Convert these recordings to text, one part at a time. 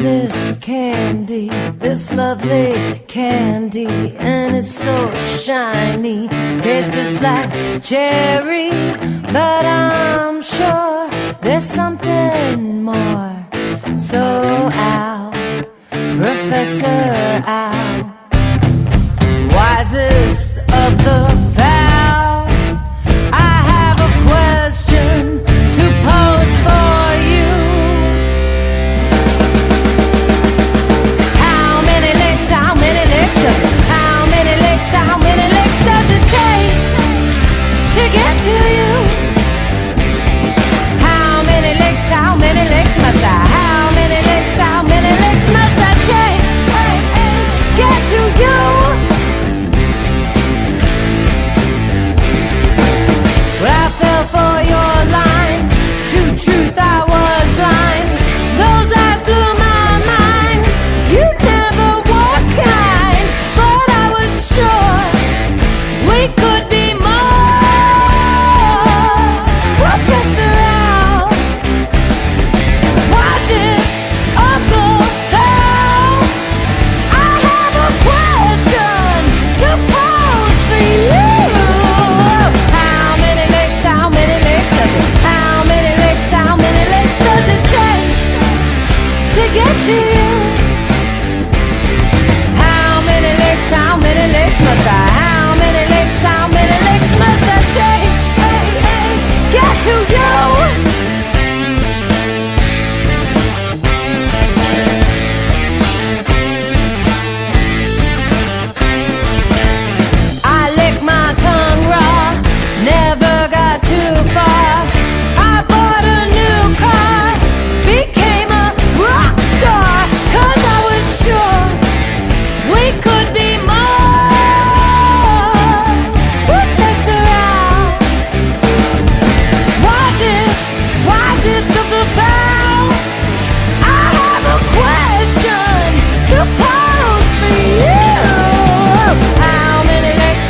this candy, this lovely candy, and it's so shiny, tastes just like cherry, but I'm sure there's something more. So Al, Professor Al, wisest of the fowl, I have a question to pose for you. How many legs does it, how many legs does it take to get to you? How many legs must I, how many legs must I take, get to you? Well, I fell for your line, to truth I was blind, those eyes blew my mind, you never were kind, but I was sure we could be more. Professor Al, wisest of the fowl, I have a question to pose for you. How many legs does it, how many legs does it take to get to you? How many legs must I, how many legs must I take, get to you? I licked my tongue raw, never got too far. I bought a new car, became a rock star, 'cause I was sure we could be more. Professor Al, wisest of the fowl, I have a question to pose for you. How many legs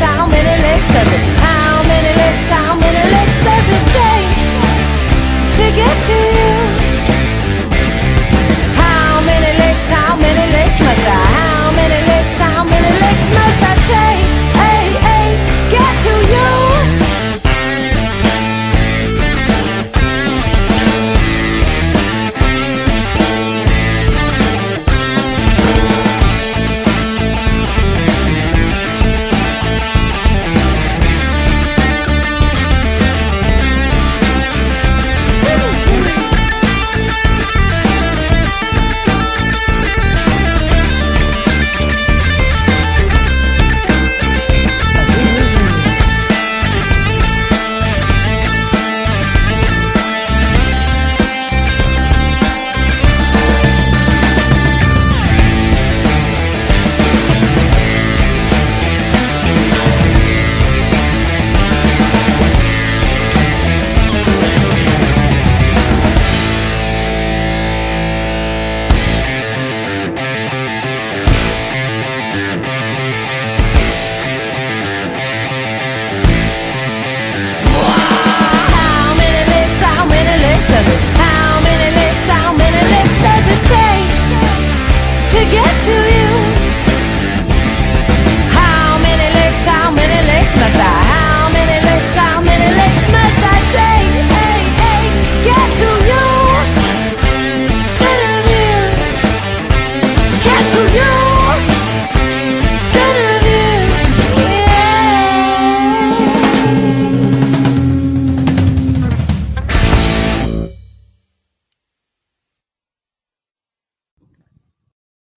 does it, how many legs does it take to get to you? How many legs must I, how many legs must I take, get to you?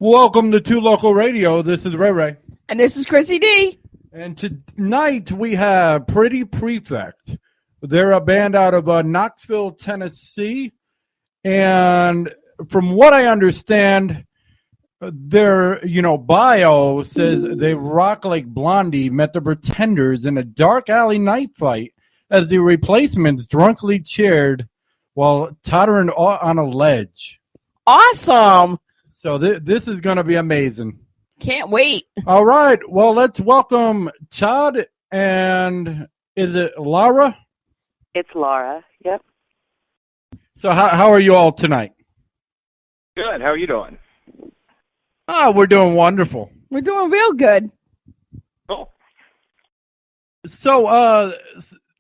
Welcome to Two Local Radio. This is Ray Ray. And this is Chrissy D. And tonight we have Pretty Prefect. They're a band out of Knoxville, Tennessee. And from what I understand, their bio says they rock like Blondie met the Pretenders in a dark alley night fight as the Replacements drunkenly cheered while tottering on a ledge. Awesome. So this is going to be amazing. Can't wait. All right. Well, let's welcome Chad and is it Laura? It's Laura. Yep. So how are you all tonight? Good. How are you doing? Ah, we're doing wonderful. We're doing real good. Cool. So,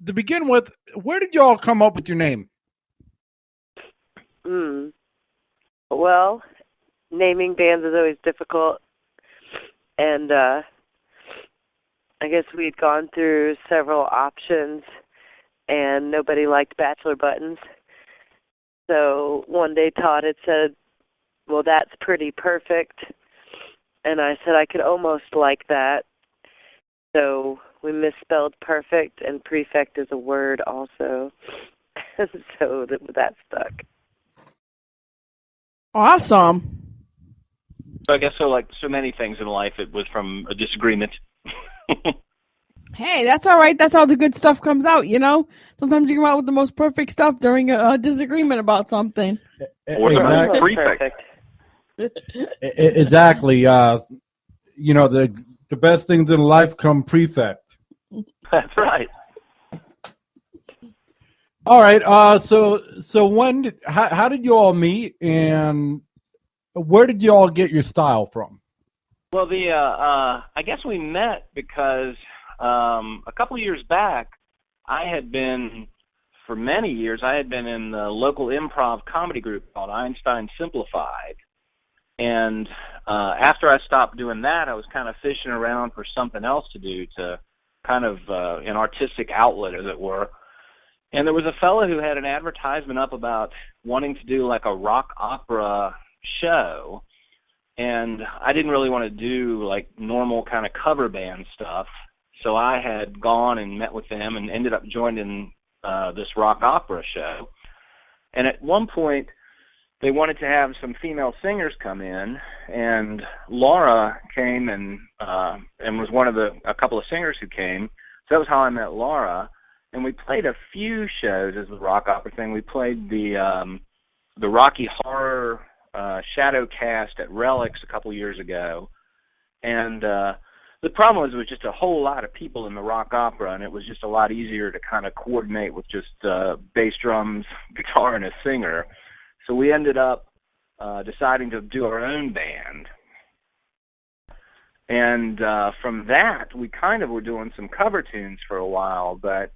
to begin with, where did y'all come up with your name? Well, naming bands is always difficult, and I guess we'd gone through several options, and nobody liked Bachelor Buttons. So one day Todd had said, well, that's pretty perfect. And I said I could almost like that. So we misspelled perfect, and prefect is a word also. So that stuck. Awesome. So I guess like so many things in life, it was from a disagreement. Hey, that's all right. That's how the good stuff comes out, you know? Sometimes you come out with the most perfect stuff during a disagreement about something. Or the Exactly. prefect. Exactly. The best things in life come prefect. That's right. All right. So how did you all meet, and where did you all get your style from? Well, I guess we met because a couple of years back, for many years, I had been in the local improv comedy group called Einstein Simplified. And after I stopped doing that, I was kind of fishing around for something else to do, to kind of an artistic outlet, as it were. And there was a fellow who had an advertisement up about wanting to do like a rock opera show. And I didn't really want to do like normal kind of cover band stuff. So I had gone and met with them and ended up joining this rock opera show. And at one point, they wanted to have some female singers come in, and Laura came and was one of a couple of singers who came. So that was how I met Laura. And we played a few shows as the rock opera thing. We played the Rocky Horror Shadow Cast at Relics a couple years ago. And the problem was it was just a whole lot of people in the rock opera, and it was just a lot easier to kind of coordinate with just bass drums, guitar, and a singer. So we ended up deciding to do our own band. And from that, we kind of were doing some cover tunes for a while, but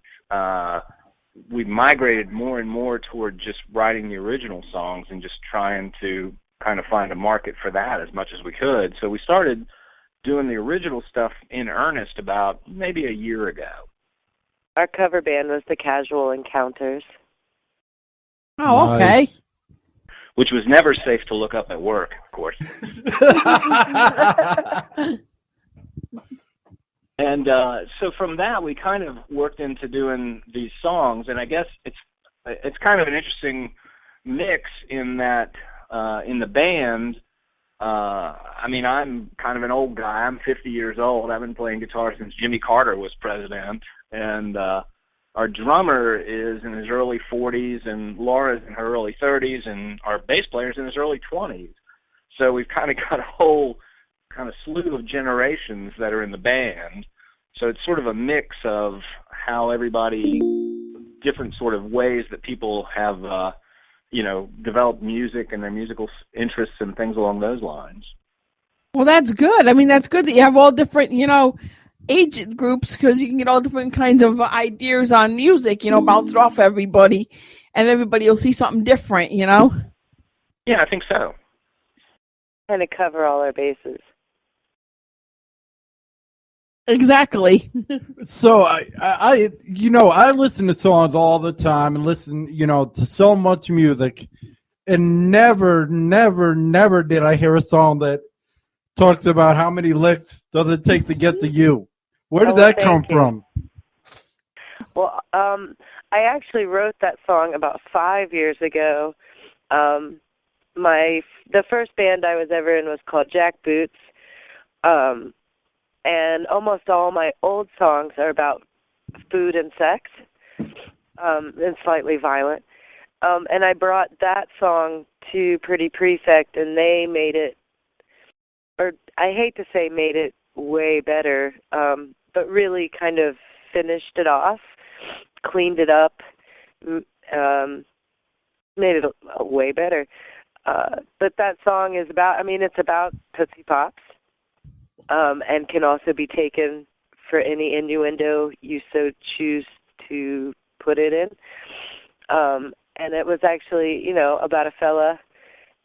we migrated more and more toward just writing the original songs and just trying to kind of find a market for that as much as we could. So we started doing the original stuff in earnest about maybe a year ago. Our cover band was the Casual Encounters. Oh, okay. Nice. Which was never safe to look up at work, of course. And so from that, we kind of worked into doing these songs, and I guess it's kind of an interesting mix in that in the band, I mean, I'm kind of an old guy. I'm 50 years old. I've been playing guitar since Jimmy Carter was president, and our drummer is in his early 40s, and Laura's in her early 30s, and our bass player's in his early 20s. So we've kind of got a whole kind of slew of generations that are in the band. So it's sort of a mix of how everybody, different sort of ways that people have, developed music and their musical interests and things along those lines. Well, that's good. I mean, that's good that you have all different, age groups, because you can get all different kinds of ideas on music, bounced off everybody, and everybody will see something different, Yeah, I think so. Kind of cover all our bases. Exactly. So I listen to songs all the time and listen, to so much music, and never did I hear a song that talks about how many licks does it take to get to you. Where did that come from? Well, I actually wrote that song about 5 years ago. The first band I was ever in was called Jack Boots. And almost all my old songs are about food and sex, and slightly violent. And I brought that song to Pretty Prefect, and they made it, or I hate to say made it way better, but really kind of finished it off, cleaned it up, made it way better. But that song is about, it's about Tootsie Pops, and can also be taken for any innuendo you so choose to put it in. And it was actually, about a fella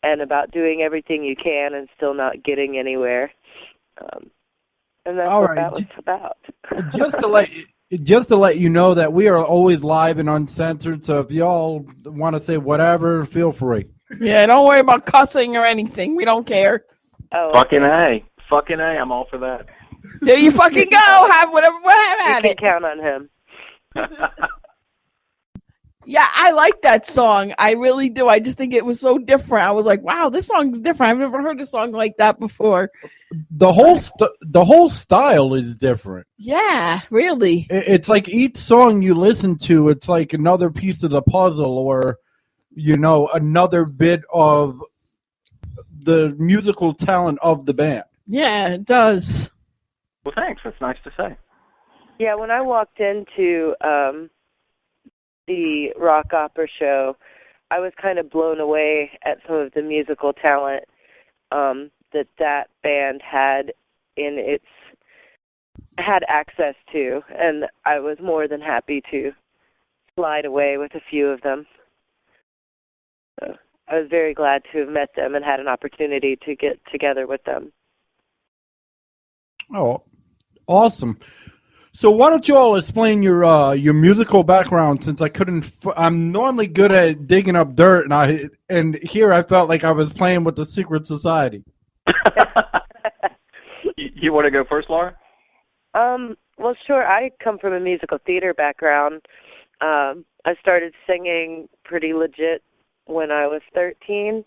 and about doing everything you can and still not getting anywhere. And that's All what right. that was about. Just to let you know that we are always live and uncensored, so if y'all want to say whatever, feel free. Yeah, don't worry about cussing or anything. We don't care. Oh, Fucking A. Fucking A. I'm all for that. There you fucking go. Have whatever. Have you at can it. count on him. Yeah, I like that song. I really do. I just think it was so different. I was like, wow, this song's different. I've never heard a song like that before. The whole style is different. Yeah, really. It's like each song you listen to, it's like another piece of the puzzle, or another bit of the musical talent of the band. Yeah, it does. Well, thanks. That's nice to say. Yeah, when I walked into the rock opera show, I was kind of blown away at some of the musical talent that band had had access to, and I was more than happy to slide away with a few of them. So I was very glad to have met them and had an opportunity to get together with them. Oh, awesome. So why don't you all explain your musical background, since I couldn't. I'm normally good at digging up dirt, and here I felt like I was playing with the secret society. You want to go first, Laura? Well, sure. I come from a musical theater background. I started singing pretty legit when I was 13.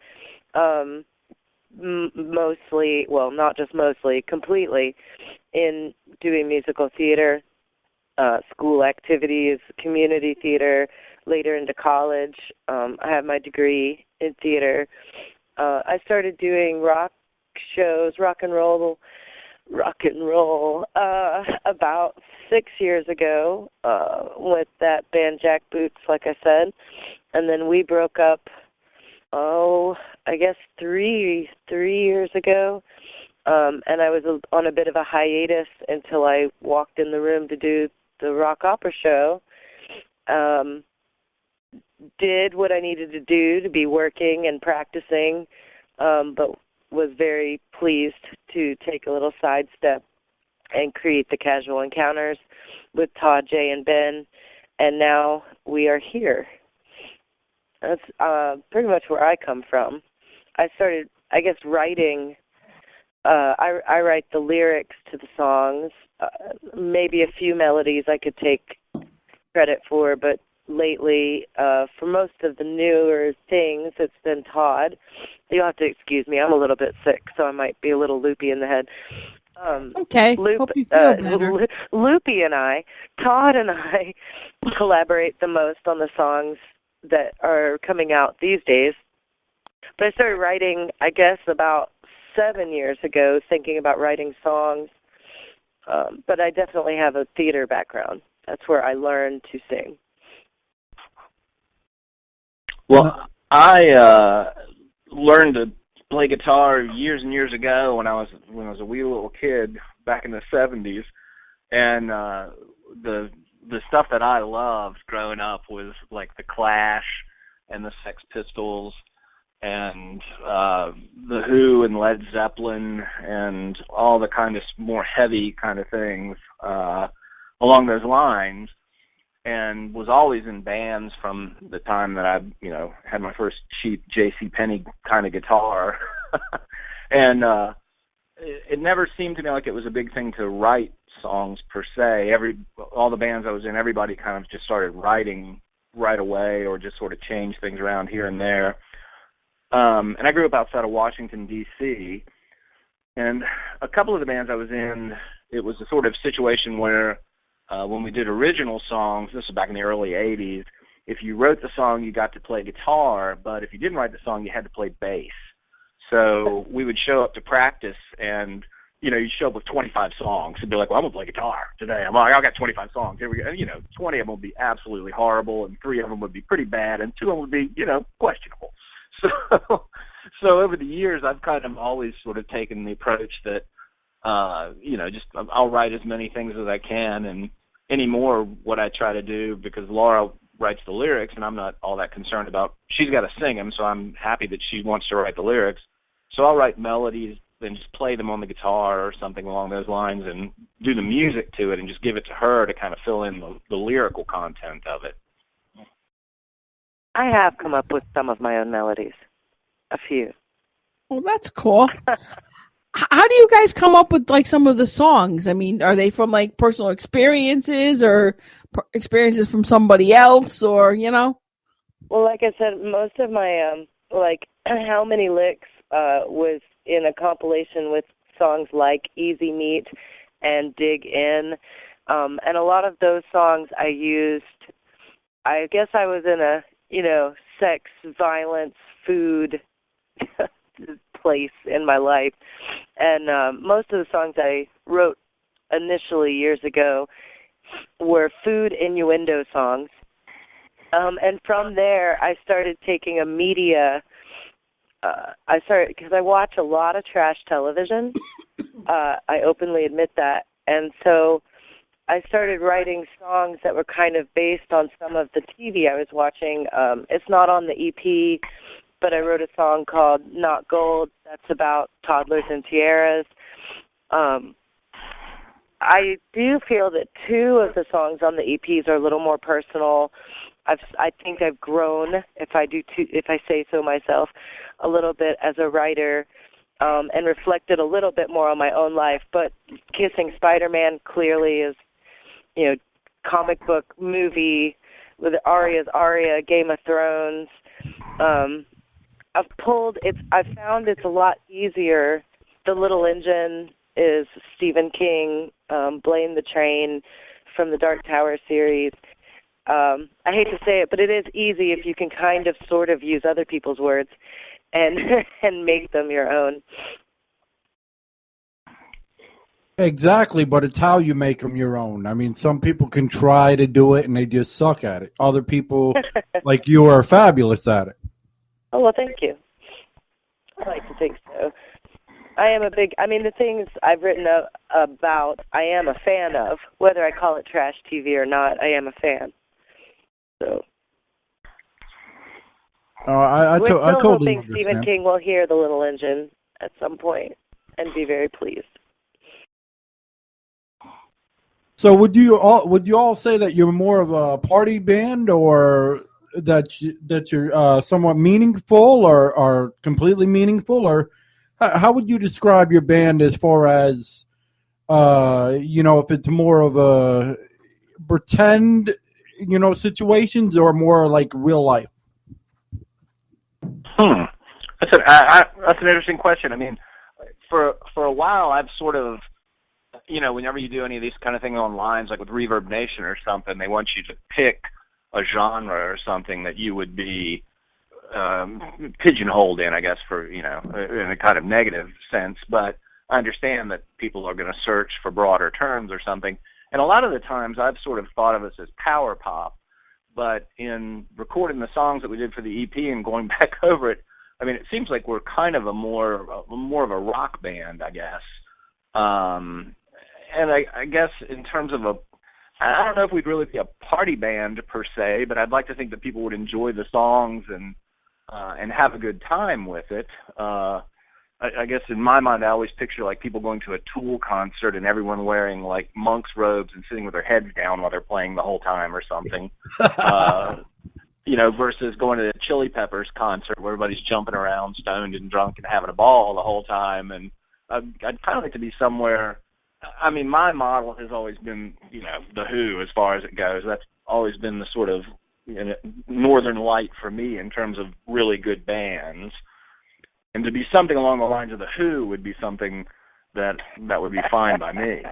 Mostly, well, not just mostly, completely in doing musical theater, school activities, community theater, later into college. I have my degree in theater. I started doing rock shows, rock and roll, about 6 years ago with that band Jack Boots, like I said. And then we broke up, I guess 3 years ago. And I was on a bit of a hiatus until I walked in the room to do the rock opera show. Did what I needed to do to be working and practicing, but was very pleased to take a little sidestep and create the Casual Encounters with Todd, Jay, and Ben, and now we are here. That's pretty much where I come from. I started, I guess, writing. I write the lyrics to the songs, maybe a few melodies I could take credit for, but lately, for most of the newer things, it's been Todd. You'll have to excuse me. I'm a little bit sick, so I might be a little loopy in the head. Okay. Hope you feel better. Loopy and Todd and I collaborate the most on the songs that are coming out these days. But I started writing, I guess, about 7 years ago, thinking about writing songs. But I definitely have a theater background. That's where I learned to sing. Well, I learned to play guitar years and years ago when I was a wee little kid back in the 70s, and the stuff that I loved growing up was like the Clash and the Sex Pistols and the Who and Led Zeppelin and all the kind of more heavy kind of things along those lines. And was always in bands from the time that I, had my first cheap J.C. Penney kind of guitar. And it never seemed to me like it was a big thing to write songs per se. All the bands I was in, everybody kind of just started writing right away or just sort of changed things around here and there. And I grew up outside of Washington, D.C., and a couple of the bands I was in, it was a sort of situation where when we did original songs, this was back in the early 80s, if you wrote the song, you got to play guitar, but if you didn't write the song, you had to play bass. So we would show up to practice, and, you'd show up with 25 songs and be like, well, I'm going to play guitar today. I'm like, I got 25 songs. Here we go. And, 20 of them would be absolutely horrible, and 3 of them would be pretty bad, and 2 of them would be, questionable. So over the years, I've kind of always sort of taken the approach that, just I'll write as many things as I can, and anymore what I try to do, because Laura writes the lyrics, and I'm not all that concerned about, she's got to sing them, so I'm happy that she wants to write the lyrics. So I'll write melodies, then just play them on the guitar or something along those lines and do the music to it and just give it to her to kind of fill in the lyrical content of it. I have come up with some of my own melodies. A few. Well, that's cool. How do you guys come up with like some of the songs? I mean, are they from like personal experiences or experiences from somebody else, or Well, like I said, most of my How Many Licks was in a compilation with songs like Easy Meat and Dig In, and a lot of those songs I used. I guess I was in a sex, violence, food place in my life, and most of the songs I wrote initially years ago were food innuendo songs, and from there I started taking a media. Because I watch a lot of trash television. I openly admit that, and so I started writing songs that were kind of based on some of the TV I was watching. It's not on the EP, but I wrote a song called Not Gold that's about toddlers and tiaras. I do feel that two of the songs on the EPs are a little more personal. I think I've grown, if I say so myself, a little bit as a writer, and reflected a little bit more on my own life. But Kissing Spider-Man clearly is, comic book movie with Arya's Arya, Game of Thrones. I've found it's a lot easier. The Little Engine is Stephen King, Blame the Train from the Dark Tower series. I hate to say it, but it is easy if you can kind of sort of use other people's words and and make them your own. Exactly, but it's how you make them your own. I mean, some people can try to do it and they just suck at it. Other people, like you, are fabulous at it. Oh, well, thank you. I like to think so. The things I've written about, I am a fan of. Whether I call it trash TV or not, I am a fan. So. I We're still totally hoping Stephen King will hear The Little Engine at some point and be very pleased. So would you all say that you're more of a party band, or that you're somewhat meaningful, or completely meaningful, or how would you describe your band as far as if it's more of a pretend situations or more like real life? That's an interesting question. I mean, for a while I've sort of, whenever you do any of these kind of things on lines, like with Reverb Nation or something, they want you to pick a genre or something that you would be pigeonholed in, I guess, for, in a kind of negative sense. But I understand that people are going to search for broader terms or something. And a lot of the times I've sort of thought of us as power pop. But in recording the songs that we did for the EP and going back over it, I mean, it seems like we're kind of more of a rock band, I guess. And I guess in terms of I don't know if we'd really be a party band per se, but I'd like to think that people would enjoy the songs and have a good time with it. I guess in my mind, I always picture like people going to a Tool concert and everyone wearing like monk's robes and sitting with their heads down while they're playing the whole time or something. Versus going to a Chili Peppers concert where everybody's jumping around, stoned and drunk and having a ball the whole time. And I'd kind of like to be somewhere. I mean, my model has always been, The Who as far as it goes. That's always been the sort of northern light for me in terms of really good bands. And to be something along the lines of The Who would be something that would be fine by me.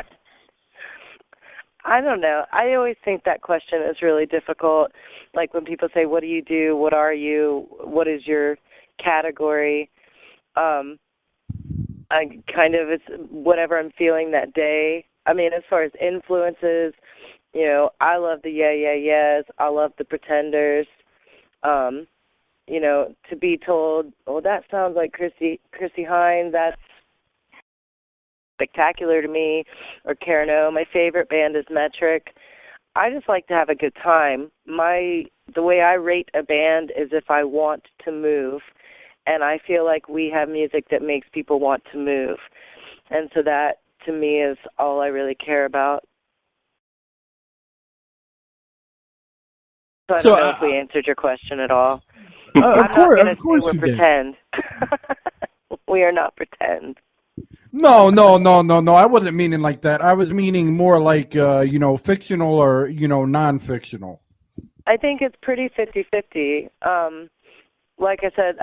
I don't know. I always think that question is really difficult. Like when people say, what do you do? What are you? What is your category? It's whatever I'm feeling that day. I mean, as far as influences, I love the Yeah Yeah Yeahs. I love the Pretenders. to be told, oh, that sounds like Chrissy Hine, that's spectacular to me, or Karen O. My favorite band is Metric. I just like to have a good time. The way I rate a band is if I want to move, and I feel like we have music that makes people want to move. And so that, to me, is all I really care about. So I don't know if we answered your question at all. Of course we're you did. pretend. We are not pretend. No. I wasn't meaning like that. I was meaning more like, fictional or, non-fictional. I think it's pretty 50-50. Like I said,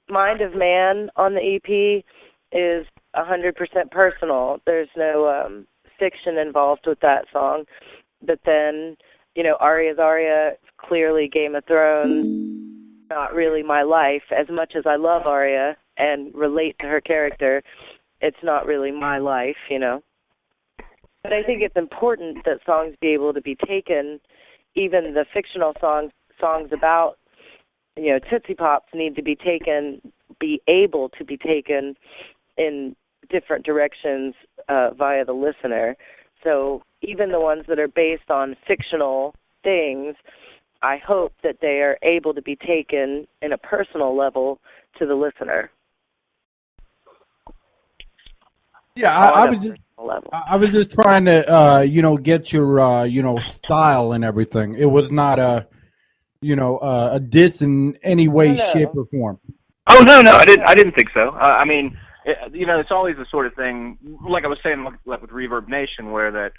Mind of Man on the EP is 100% personal. There's no fiction involved with that song. But then, Aria's Aria, clearly Game of Thrones, not really my life. As much as I love Aria and relate to her character, it's not really my life, But I think it's important that songs be able to be taken, even the fictional songs about, Tootsie Pops need to be able to be taken in different directions via the listener. So even the ones that are based on fictional things, I hope that they are able to be taken in a personal level to the listener. Yeah, I was just trying to, get your, style and everything. It was not a diss in any way, shape, or form. Oh no, I didn't think so. I mean, it's always the sort of thing, like I was saying, like with Reverb Nation, where that,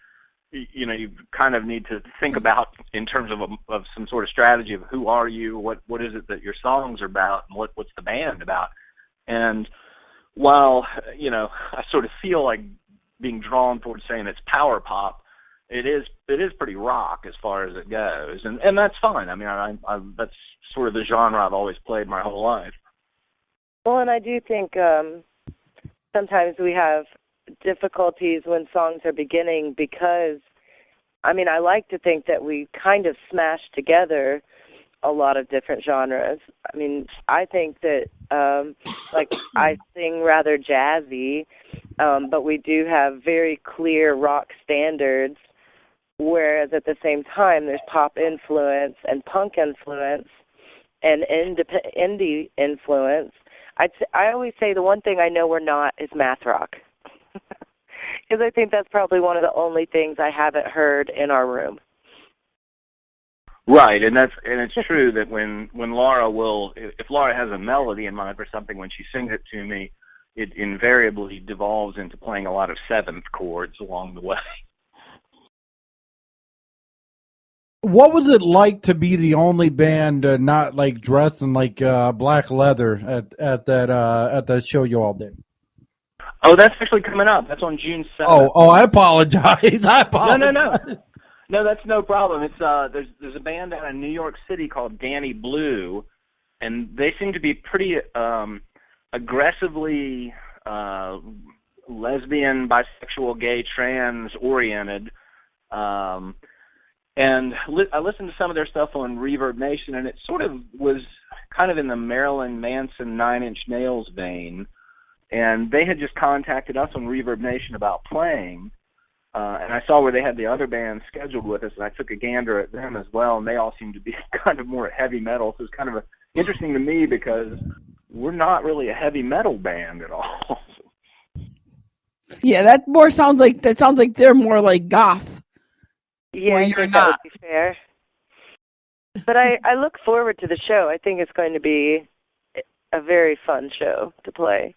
you kind of need to think about in terms of some sort of strategy of who are you, what is it that your songs are about, and what's the band about. And while, I sort of feel like being drawn towards saying it's power pop, it is pretty rock as far as it goes, and that's fine. I mean, I that's sort of the genre I've always played my whole life. Well, and I do think sometimes we have difficulties when songs are beginning because, I mean, I like to think that we kind of smash together a lot of different genres. I mean, I think that, I sing rather jazzy, but we do have very clear rock standards, whereas at the same time there's pop influence and punk influence and indie influence. I always say the one thing I know we're not is math rock. Because I think that's probably one of the only things I haven't heard in our room. Right, and it's true that when Laura if Laura has a melody in mind for something, when she sings it to me, it invariably devolves into playing a lot of seventh chords along the way. What was it like to be the only band not like dressed in like black leather at that show you all did? Oh, that's actually coming up. That's on June 7th. Oh, I apologize. No, that's no problem. It's there's a band out in New York City called Danny Blue, and they seem to be pretty aggressively lesbian, bisexual, gay, trans oriented. And I listened to some of their stuff on Reverb Nation, and it sort of was kind of in the Marilyn Manson 9 Inch Nails vein. And they had just contacted us on Reverb Nation about playing. And I saw where they had the other bands scheduled with us, and I took a gander at them as well, and they all seemed to be kind of more heavy metal. So it's kind of interesting to me because we're not really a heavy metal band at all. Yeah, that sounds like they're more like goth. Yeah, I think that would be fair. But I look forward to the show. I think it's going to be a very fun show to play.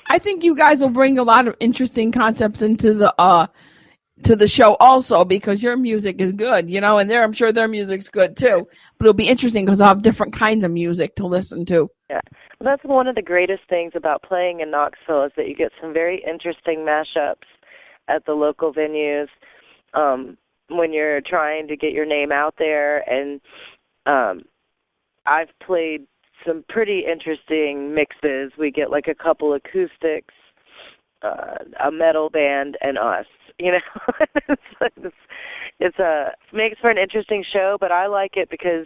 I think you guys will bring a lot of interesting concepts into the show also, because your music is good, and I'm sure their music's good too. But it'll be interesting because I'll have different kinds of music to listen to. Yeah, well, that's one of the greatest things about playing in Knoxville is that you get some very interesting mashups at the local venues when you're trying to get your name out there. And I've played some pretty interesting mixes. We get like a couple acoustics, a metal band, and us. It's makes for an interesting show, but I like it because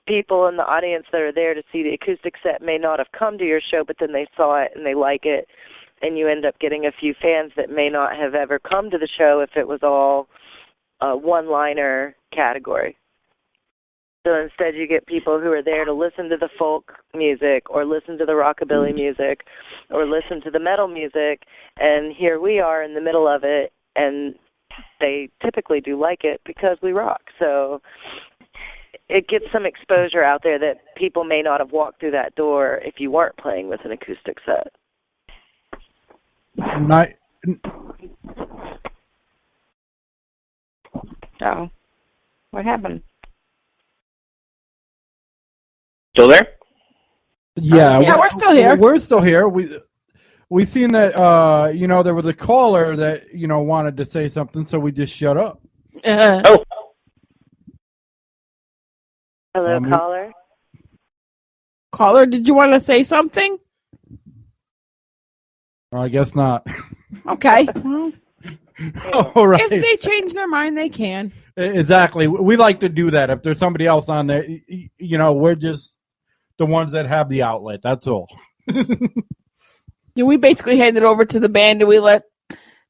people in the audience that are there to see the acoustic set may not have come to your show, but then they saw it and they like it, and you end up getting a few fans that may not have ever come to the show if it was all a one-liner category. So instead you get people who are there to listen to the folk music or listen to the rockabilly music or listen to the metal music, and here we are in the middle of it, and they typically do like it because we rock. So it gets some exposure out there that people may not have walked through that door if you weren't playing with an acoustic set. Oh, what happened? Still there? Yeah, Yeah, we're still here. We're still here. We seen that there was a caller that wanted to say something, so we just shut up. Oh, Hello, caller? Caller, did you want to say something? I guess not. Okay. Well, All right. if they change their mind, they can. Exactly. We like to do that. If there's somebody else on there, we're just the ones that have the outlet. That's all. Yeah, we basically hand it over to the band and we let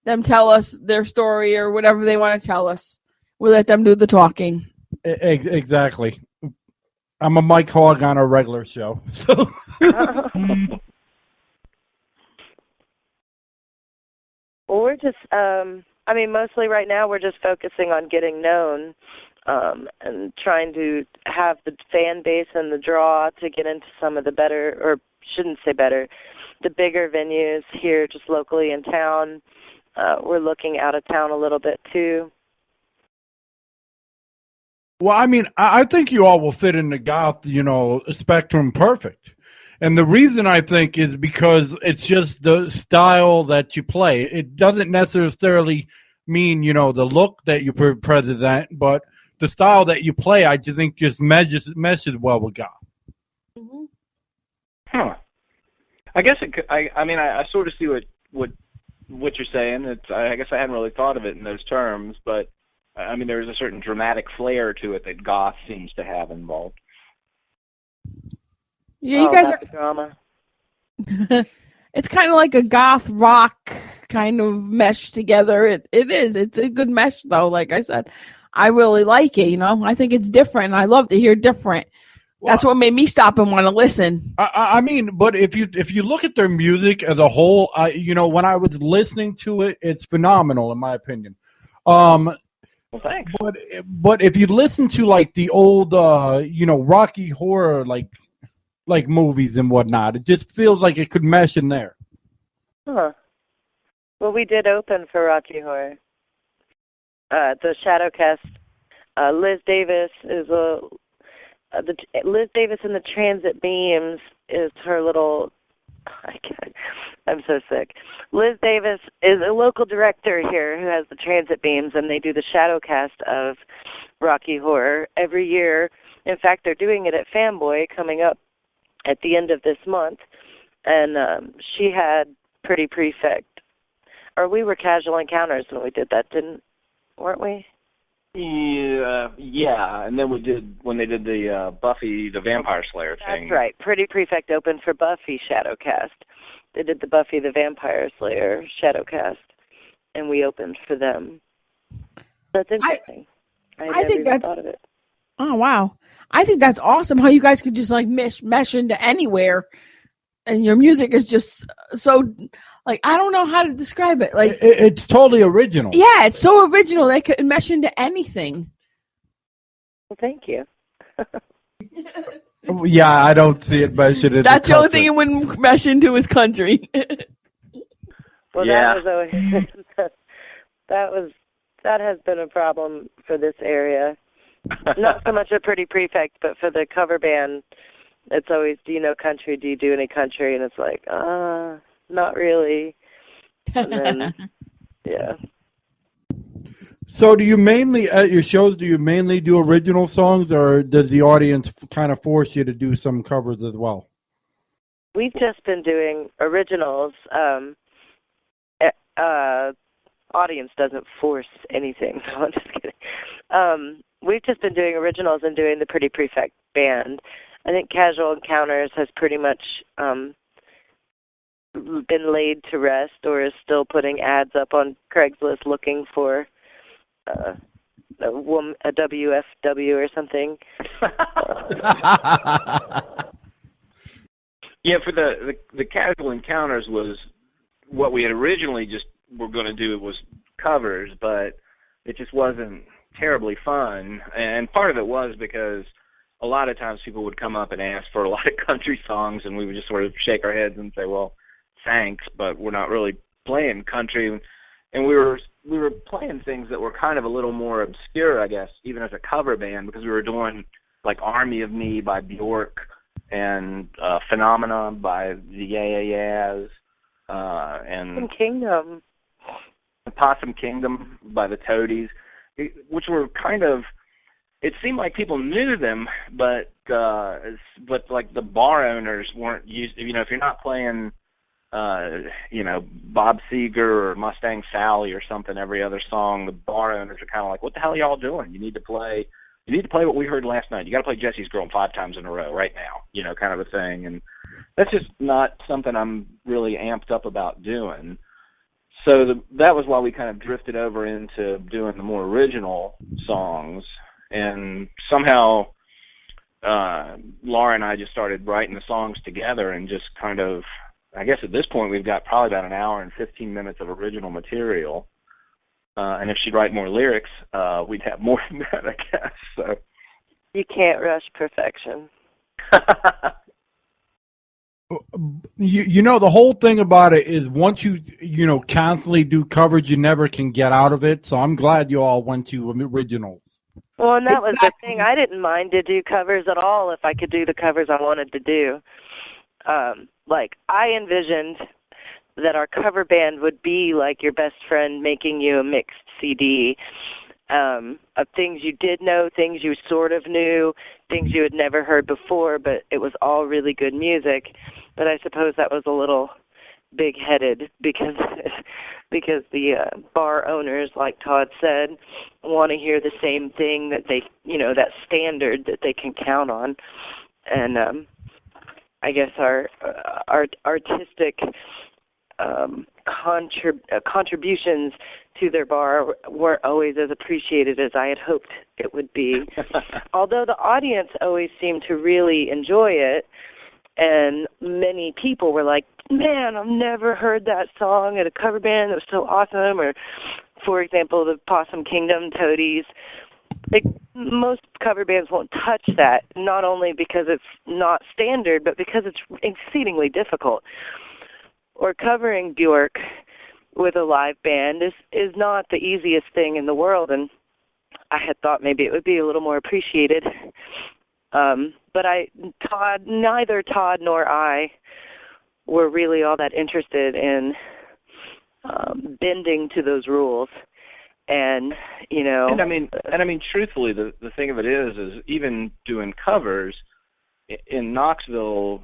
them tell us their story or whatever they want to tell us. We let them do the talking. Exactly. I'm a Mike Hogg on a regular show. So. Well, we're just, mostly right now we're just focusing on getting known and trying to have the fan base and the draw to get into some of the better, or shouldn't say better, the bigger venues here just locally in town. We're looking out of town a little bit too. Well, I think you all will fit in the goth, spectrum perfect. And the reason I think is because it's just the style that you play. It doesn't necessarily mean, the look that you present, but the style that you play, I just think just meshes well with goth. Mm-hmm. Huh. I guess it could, I sort of see what you're saying. I guess I hadn't really thought of it in those terms, but there's a certain dramatic flair to it that goth seems to have involved. Yeah, you guys are drama. It's kind of like a goth rock kind of mesh together. It is. It's a good mesh though. Like I said, I really like it. I think it's different. I love to hear different. That's what made me stop and want to listen. But if you look at their music as a whole, when I was listening to it, it's phenomenal in my opinion. Well, thanks. But if you listen to like the old, Rocky Horror like movies and whatnot, it just feels like it could mesh in there. Huh. Well, we did open for Rocky Horror. The Shadowcast. Liz Davis is Liz Davis in the Transit Beams is her little. I'm so sick. Liz Davis is a local director here who has the Transit Beams, and they do the Shadowcast of Rocky Horror every year. In fact, they're doing it at Fanboy coming up at the end of this month, and she had Pretty Prefect. Or we were Casual Encounters when we did that, weren't we? Yeah, and then when they did the Buffy the Vampire Slayer thing. That's right. Pretty Prefect opened for Buffy Shadowcast. They did the Buffy the Vampire Slayer Shadowcast, and we opened for them. That's interesting. I think that's thought of it. Oh wow! I think that's awesome. How you guys could just like mesh into anywhere, and your music is just so like I don't know how to describe it. Like it's totally original. Yeah, it's so original. They could mesh into anything. Well, thank you. Yeah, I don't see it meshing into. That's the only thing it wouldn't mesh into is country. Well, yeah. That was always that has been a problem for this area. Not so much a Pretty Prefect, but for the cover band, it's always, do you know country? Do you do any country? And it's like, not really. And then, yeah. So do you mainly, at your shows, do original songs, or does the audience kind of force you to do some covers as well? We've just been doing originals. Audience doesn't force anything. No, I'm just kidding. we've just been doing originals and doing the Pretty Prefect band. I think Casual Encounters has pretty much been laid to rest, or is still putting ads up on Craigslist looking for a WFW or something. Yeah, for the Casual Encounters was what we had originally just were going to do. It was covers, but it just wasn't terribly fun. And part of it was because a lot of times people would come up and ask for a lot of country songs, and we would just sort of shake our heads and say, well, thanks, but we're not really playing country. And we were playing things that were kind of a little more obscure, I guess, even as a cover band, because we were doing like Army of Me by Bjork and Phenomena by the Yeah, and Kingdom. Possum Kingdom by the Toadies, which were kind of, it seemed like people knew them, but like the bar owners weren't used. If you're not playing, Bob Seger or Mustang Sally or something every other song, the bar owners are kind of like, what the hell are y'all doing? You need to play what we heard last night. You got to play Jesse's Girl 5 times in a row right now, kind of a thing. And that's just not something I'm really amped up about doing. So that was why we kind of drifted over into doing the more original songs. And somehow Laura and I just started writing the songs together, and just kind of, I guess at this point we've got probably about an hour and 15 minutes of original material. And if she'd write more lyrics, we'd have more than that, I guess. So you can't rush perfection. The whole thing about it is once you constantly do coverage, you never can get out of it. So I'm glad you all went to originals. Well, and that was the thing. I didn't mind to do covers at all if I could do the covers I wanted to do. I envisioned that our cover band would be like your best friend making you a mixed CD of things you did know, things you sort of knew, things you had never heard before, but it was all really good music. But I suppose that was a little big-headed because the bar owners, like Todd said, want to hear the same thing that they, that standard that they can count on. And I guess our artistic contributions to their bar weren't always as appreciated as I had hoped it would be. Although the audience always seemed to really enjoy it, and many people were like, man, I've never heard that song at a cover band. That was so awesome. Or, for example, the Possum Kingdom, Toadies. Most cover bands won't touch that, not only because it's not standard, but because it's exceedingly difficult. Or covering Bjork with a live band is not the easiest thing in the world, and I had thought maybe it would be a little more appreciated. But neither Todd nor I were really all that interested in bending to those rules. And and I mean, truthfully, the thing of it is even doing covers in Knoxville,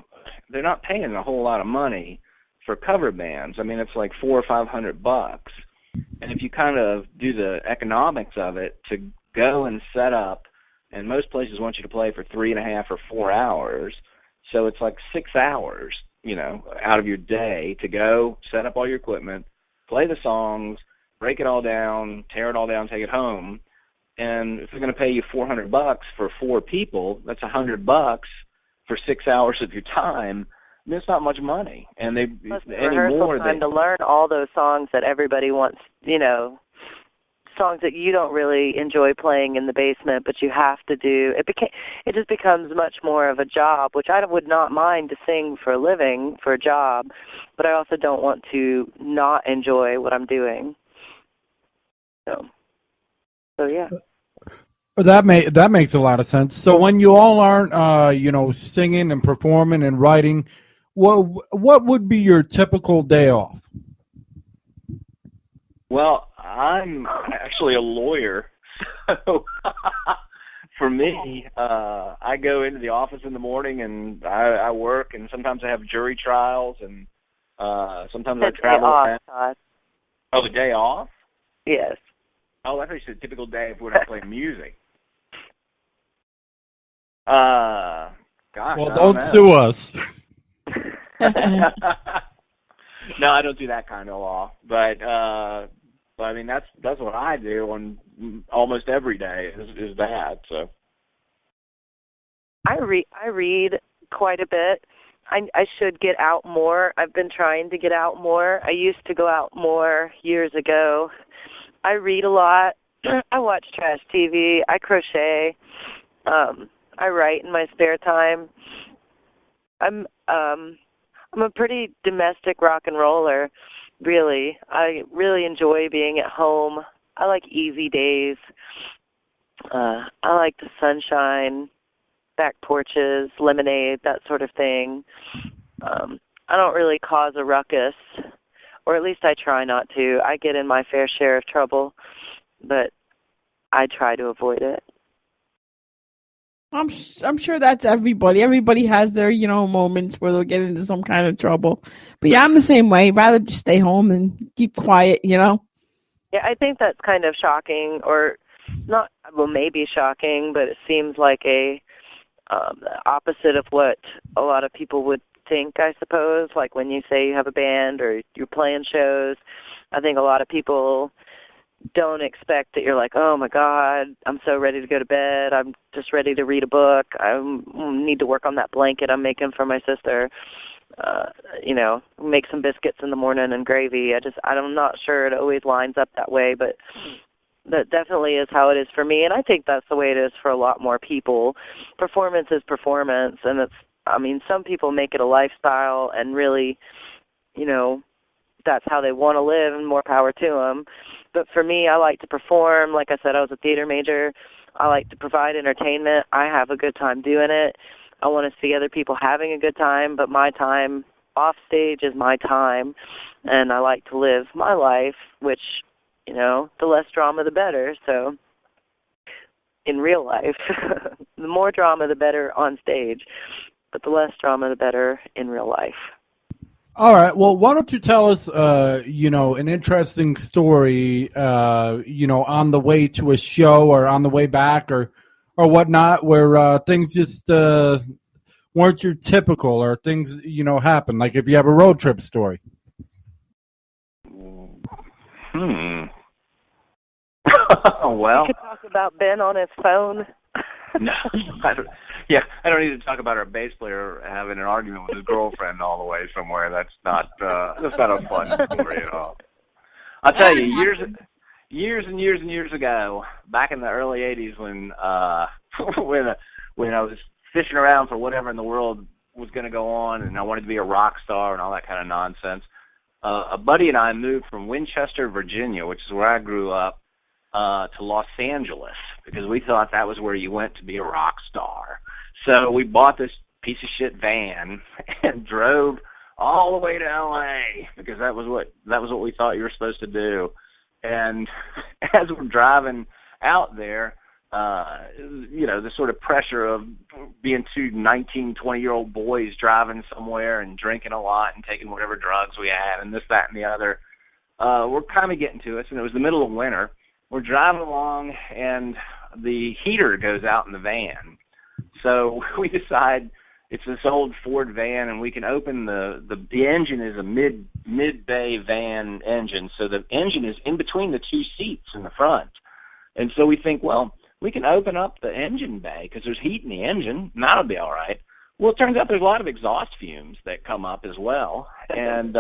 they're not paying a whole lot of money for cover bands. I mean, it's like $400 or $500, and if you kind of do the economics of it, to go and set up, and most places want you to play for 3.5 or 4 hours, so it's like 6 hours, out of your day to go set up all your equipment, play the songs, break it all down, tear it all down, take it home. And if they're going to pay you $400 for 4 people, that's $100 for 6 hours of your time. I mean, it's not much money. And time to learn all those songs that everybody wants, songs that you don't really enjoy playing in the basement, but you have to do. It just becomes much more of a job, which I would not mind to sing for a living, for a job, but I also don't want to not enjoy what I'm doing. So yeah. That makes a lot of sense. So when you all aren't, singing and performing and writing, what would be your typical day off? Well, I'm actually a lawyer, so for me, I go into the office in the morning and I work, and sometimes I have jury trials, and sometimes I travel. Todd. Oh, the day off? Yes. Oh, I thought you said a typical day if we're not playing music. Gosh, Well, I don't know. sue us. No, I don't do that kind of law. But I mean, that's what I do on almost every day is that. So I read quite a bit. I should get out more. I've been trying to get out more. I used to go out more years ago. I read a lot. I watch trash TV. I crochet. I write in my spare time. I'm a pretty domestic rock and roller, really. I really enjoy being at home. I like easy days. I like the sunshine, back porches, lemonade, that sort of thing. I don't really cause a ruckus, or at least I try not to. I get in my fair share of trouble, but I try to avoid it. I'm sure that's everybody. Everybody has their, moments where they'll get into some kind of trouble. But yeah, I'm the same way. Rather just stay home and keep quiet, Yeah, I think that's kind of shocking, or not, well, maybe shocking, but it seems like a opposite of what a lot of people would think, I suppose. Like when you say you have a band or you're playing shows, I think a lot of people don't expect that you're like, oh my God, I'm so ready to go to bed. I'm just ready to read a book. I need to work on that blanket I'm making for my sister. Make some biscuits in the morning and gravy. I'm not sure it always lines up that way, but that definitely is how it is for me. And I think that's the way it is for a lot more people. Performance is performance. And some people make it a lifestyle and really, that's how they want to live, and more power to them. But for me, I like to perform. Like I said, I was a theater major. I like to provide entertainment. I have a good time doing it. I want to see other people having a good time, but my time off stage is my time, and I like to live my life, which, the less drama, the better. So in real life, the more drama, the better on stage, but the less drama, the better in real life. All right. Well, why don't you tell us, an interesting story, on the way to a show or on the way back or whatnot, where things just weren't your typical, or things, happen. Like if you have a road trip story. Well, we could talk about Ben on his phone. No, I don't need to talk about our bass player having an argument with his girlfriend all the way somewhere. That's not a fun story at all. I'll tell you, years and years ago, back in the early '80s, when I was fishing around for whatever in the world was going to go on, and I wanted to be a rock star and all that kind of nonsense, a buddy and I moved from Winchester, Virginia, which is where I grew up, to Los Angeles, because we thought that was where you went to be a rock star. So we bought this piece of shit van and drove all the way to L.A. because that was what we thought you were supposed to do. And as we're driving out there, the sort of pressure of being two 19, 20-year-old boys driving somewhere and drinking a lot and taking whatever drugs we had and this, that, and the other, were kind of getting to us, and it was the middle of winter. We're driving along, and the heater goes out in the van. So we decide it's this old Ford van, and we can open the engine is a mid-bay van engine, so the engine is in between the two seats in the front. And so we think, well, we can open up the engine bay because there's heat in the engine, and that'll be all right. Well, it turns out there's a lot of exhaust fumes that come up as well. And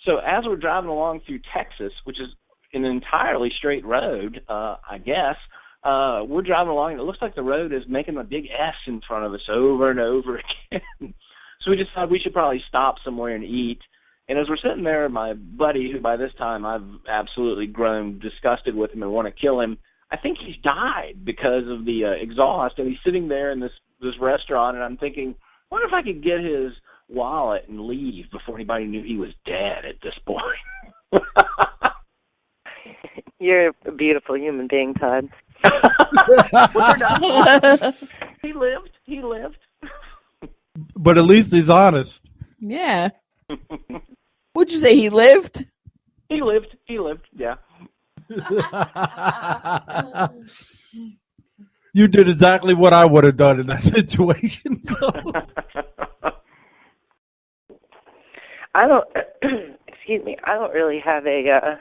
so as we're driving along through Texas, which is an entirely straight road, I guess, we're driving along, and it looks like the road is making a big S in front of us over and over again. So we decided we should probably stop somewhere and eat. And as we're sitting there, my buddy, who by this time I've absolutely grown disgusted with him and want to kill him, I think he's died because of the exhaust, and he's sitting there in this restaurant, and I'm thinking, wonder if I could get his wallet and leave before anybody knew he was dead at this point. You're a beautiful human being, Todd. He lived. But at least he's honest. Yeah. Would you say he lived? He lived, yeah. you did exactly what I would have done in that situation. So. I don't, excuse me, I don't really have a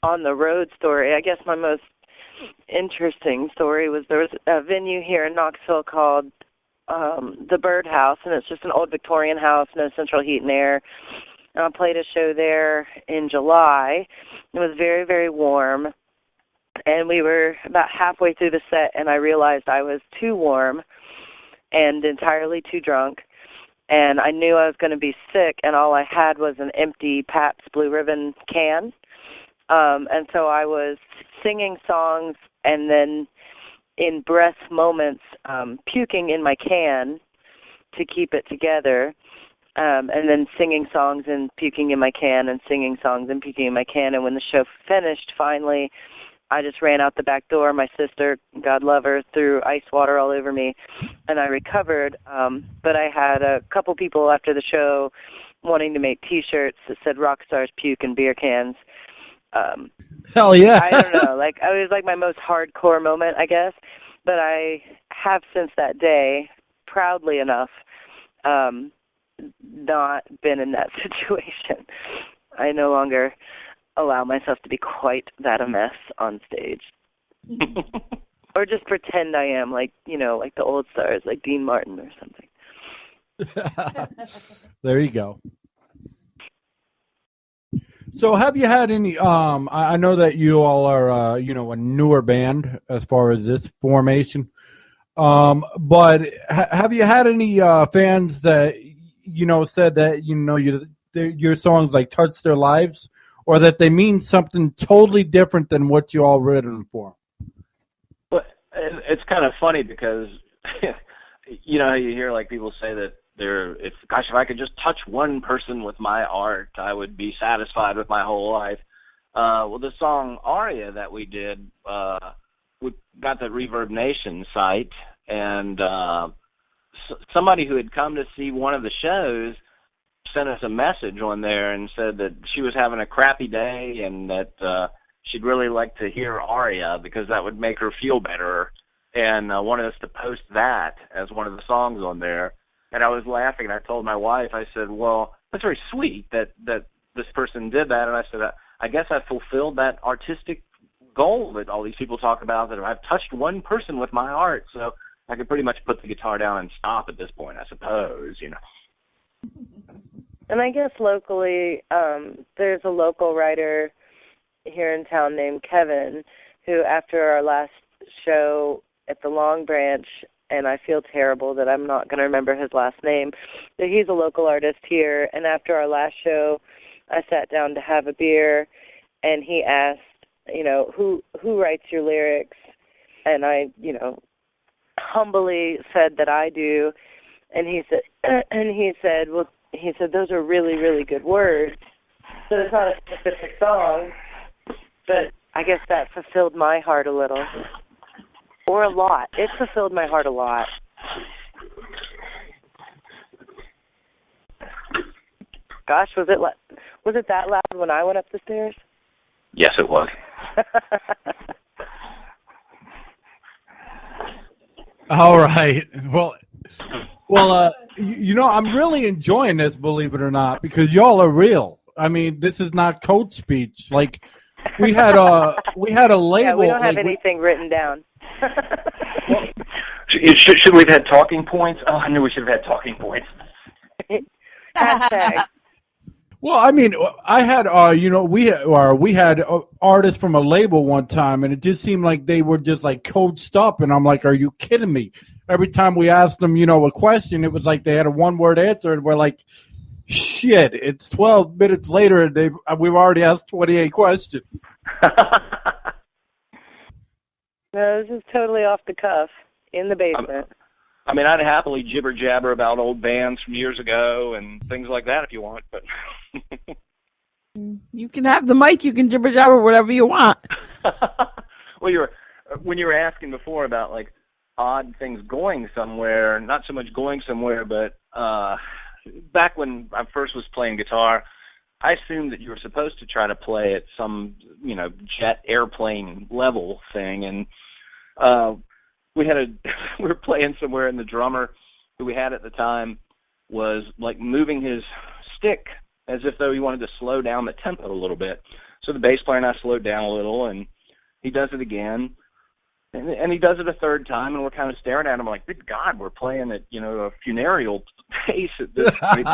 on the road story. I guess my most interesting story was there was a venue here in Knoxville called the Birdhouse, and it's just an old Victorian house, no central heat and air. And I played a show there in July. It was very, very warm, and we were about halfway through the set, and I realized I was too warm and entirely too drunk. And I knew I was going to be sick, and all I had was an empty Pabst Blue Ribbon can. And so I was singing songs and then in breath moments puking in my can to keep it together, and then singing songs and puking in my can and singing songs and puking in my can. And when the show finished, finally, I just ran out the back door. My sister, God love her, threw ice water all over me, and I recovered. But I had a couple people after the show wanting to make T-shirts that said "Rock Stars Puke in Beer Cans." Hell yeah! I don't know. Like, it was like my most hardcore moment, I guess. But I have since that day, proudly enough, not been in that situation. I no longer allow myself to be quite that a mess on stage. Or just pretend I am, like, you know, like the old stars, like Dean Martin or something. There you go. So have you had any, I know that you all are, you know, a newer band as far as this formation, but have you had any fans that, you know, said that, you know, your songs like touch their lives, or that they mean something totally different than what you all written them for? Well, it's kind of funny because, you know, you hear like people say that if I could just touch one person with my art, I would be satisfied with my whole life. Well, the song Aria that we did, we got the Reverb Nation site, and somebody who had come to see one of the shows sent us a message on there and said that she was having a crappy day and that she'd really like to hear Aria because that would make her feel better, and wanted us to post that as one of the songs on there. And I was laughing, and I told my wife, I said, well, that's very sweet that this person did that. And I said, I guess I fulfilled that artistic goal that all these people talk about, that I've touched one person with my art, so I could pretty much put the guitar down and stop at this point, I suppose, you know. And I guess locally, there's a local writer here in town named Kevin, who after our last show at the Long Branch, and I feel terrible that I'm not going to remember his last name, but he's a local artist here, and after our last show, I sat down to have a beer, and he asked, you know, who writes your lyrics? And I, you know, humbly said that I do, and he said, well, he said, those are really, really good words. So it's not a specific song, but I guess that fulfilled my heart a little. Or a lot. It fulfilled my heart a lot. Gosh, was it that loud when I went up the stairs? Yes, it was. All right. Well, you know, I'm really enjoying this, believe it or not, because y'all are real. I mean, this is not code speech. Like, we had a label. Yeah, we don't have like, anything written down. Should we have had talking points? Oh, I knew we should have had talking points. Hashtag. Well, I mean, I had, you know, we had artists from a label one time, and it just seemed like they were just like coached up, and I'm like, are you kidding me? Every time we asked them, you know, a question, it was like they had a one-word answer, and we're like, shit, it's 12 minutes later, and we've already asked 28 questions. No, this is totally off the cuff, in the basement. I mean, I'd happily jibber-jabber about old bands from years ago and things like that if you want, but... You can have the mic, you can jibber-jabber whatever you want. Well, when you were asking before about, like, odd things going somewhere, not so much going somewhere, but back when I first was playing guitar, I assumed that you were supposed to try to play at some, you know, jet airplane level thing, and we were playing somewhere, and the drummer who we had at the time was like moving his stick as if though he wanted to slow down the tempo a little bit. So the bass player and I slowed down a little, and he does it again. And he does it a third time, and we're kind of staring at him like, good God, we're playing at, a funereal pace at this point.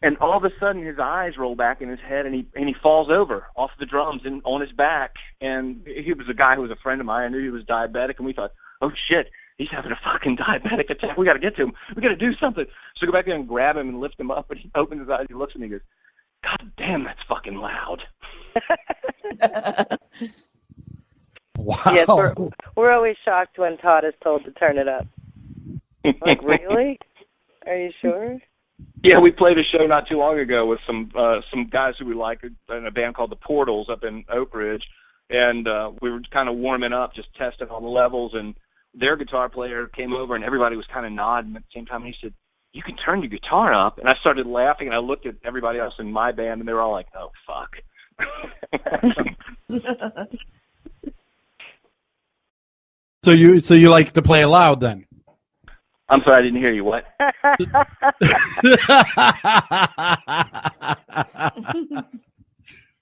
and all of a sudden his eyes roll back in his head, and he falls over off the drums and on his back. And he was a guy who was a friend of mine. I knew he was diabetic, and we thought, oh, shit, he's having a fucking diabetic attack. We got to get to him. We got to do something. So go back there and grab him and lift him up, and he opens his eyes, he looks at me and goes, God damn, that's fucking loud. Wow. Yes, we're always shocked when Todd is told to turn it up. Like, really? Are you sure? Yeah, we played a show not too long ago with some guys who we like in a band called the Portals up in Oak Ridge, and we were kind of warming up, just testing all the levels, and their guitar player came over, and everybody was kind of nodding at the same time, and he said, you can turn your guitar up. And I started laughing, and I looked at everybody else in my band, and they were all like, oh, fuck. So you like to play loud then? I'm sorry, I didn't hear you. What?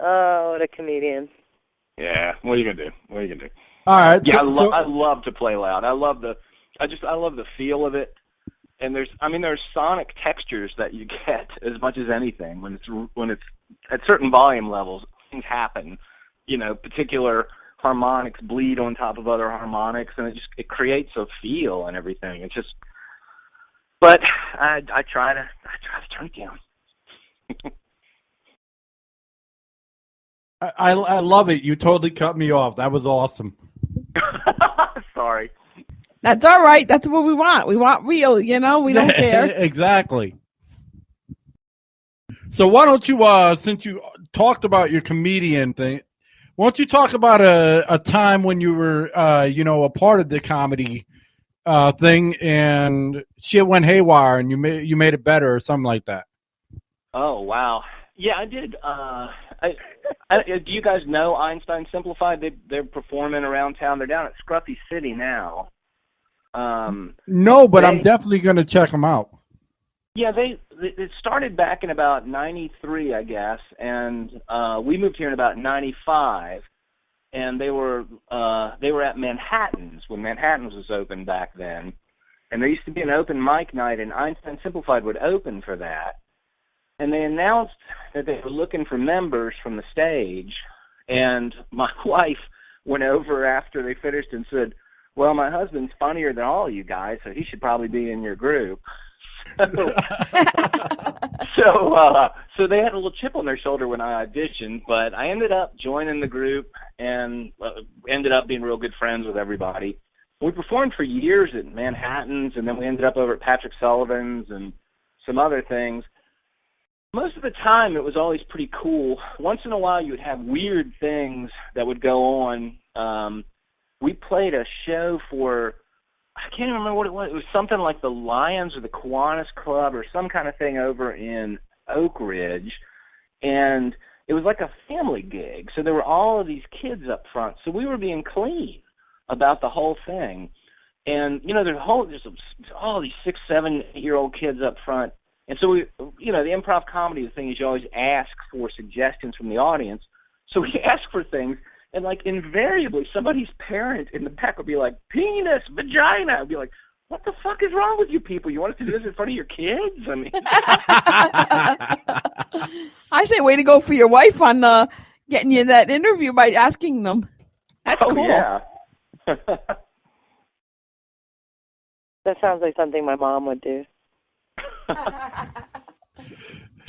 Oh, what a comedian. Yeah, what are you gonna do? All right. Yeah, I love to play loud. I love the feel of it. And there's sonic textures that you get as much as anything when it's at certain volume levels. Things happen, particular harmonics bleed on top of other harmonics, and it creates a feel and everything. It's just, but I try to turn it down. I love it. You totally cut me off. That was awesome. Sorry. That's all right. That's what we want. We want real, we don't care. Exactly. So why don't you, since you talked about your comedian thing, why don't you talk about a time when you were, a part of the comedy thing and shit went haywire and you made it better or something like that? Oh, wow. Yeah, I did. Do you guys know Einstein Simplified? They're performing around town. They're down at Scruffy City now. No, but I'm definitely going to check them out. Yeah, it started back in about 93, I guess, and we moved here in about 95, and they were at Manhattan's when Manhattan's was open back then, and there used to be an open mic night, and Einstein Simplified would open for that, and they announced that they were looking for members from the stage, and my wife went over after they finished and said, well, my husband's funnier than all of you guys, so he should probably be in your group. So they had a little chip on their shoulder when I auditioned, but I ended up joining the group and ended up being real good friends with everybody. We performed for years at Manhattan's, and then we ended up over at Patrick Sullivan's and some other things. Most of the time, it was always pretty cool. Once in a while, you would have weird things that would go on. We played a show for, I can't even remember what it was. It was something like the Lions or the Kiwanis Club or some kind of thing over in Oak Ridge. And it was like a family gig. So there were all of these kids up front. So we were being clean about the whole thing. And, there's all these 6, 7, 8-year-old kids up front. And so we, the improv comedy thing is you always ask for suggestions from the audience. So we ask for things. And, invariably, somebody's parent in the back would be like, penis, vagina. I'd be like, what the fuck is wrong with you people? You want us to do this in front of your kids? I mean, I say way to go for your wife on getting you that interview by asking them. That's cool. Yeah. That sounds like something my mom would do.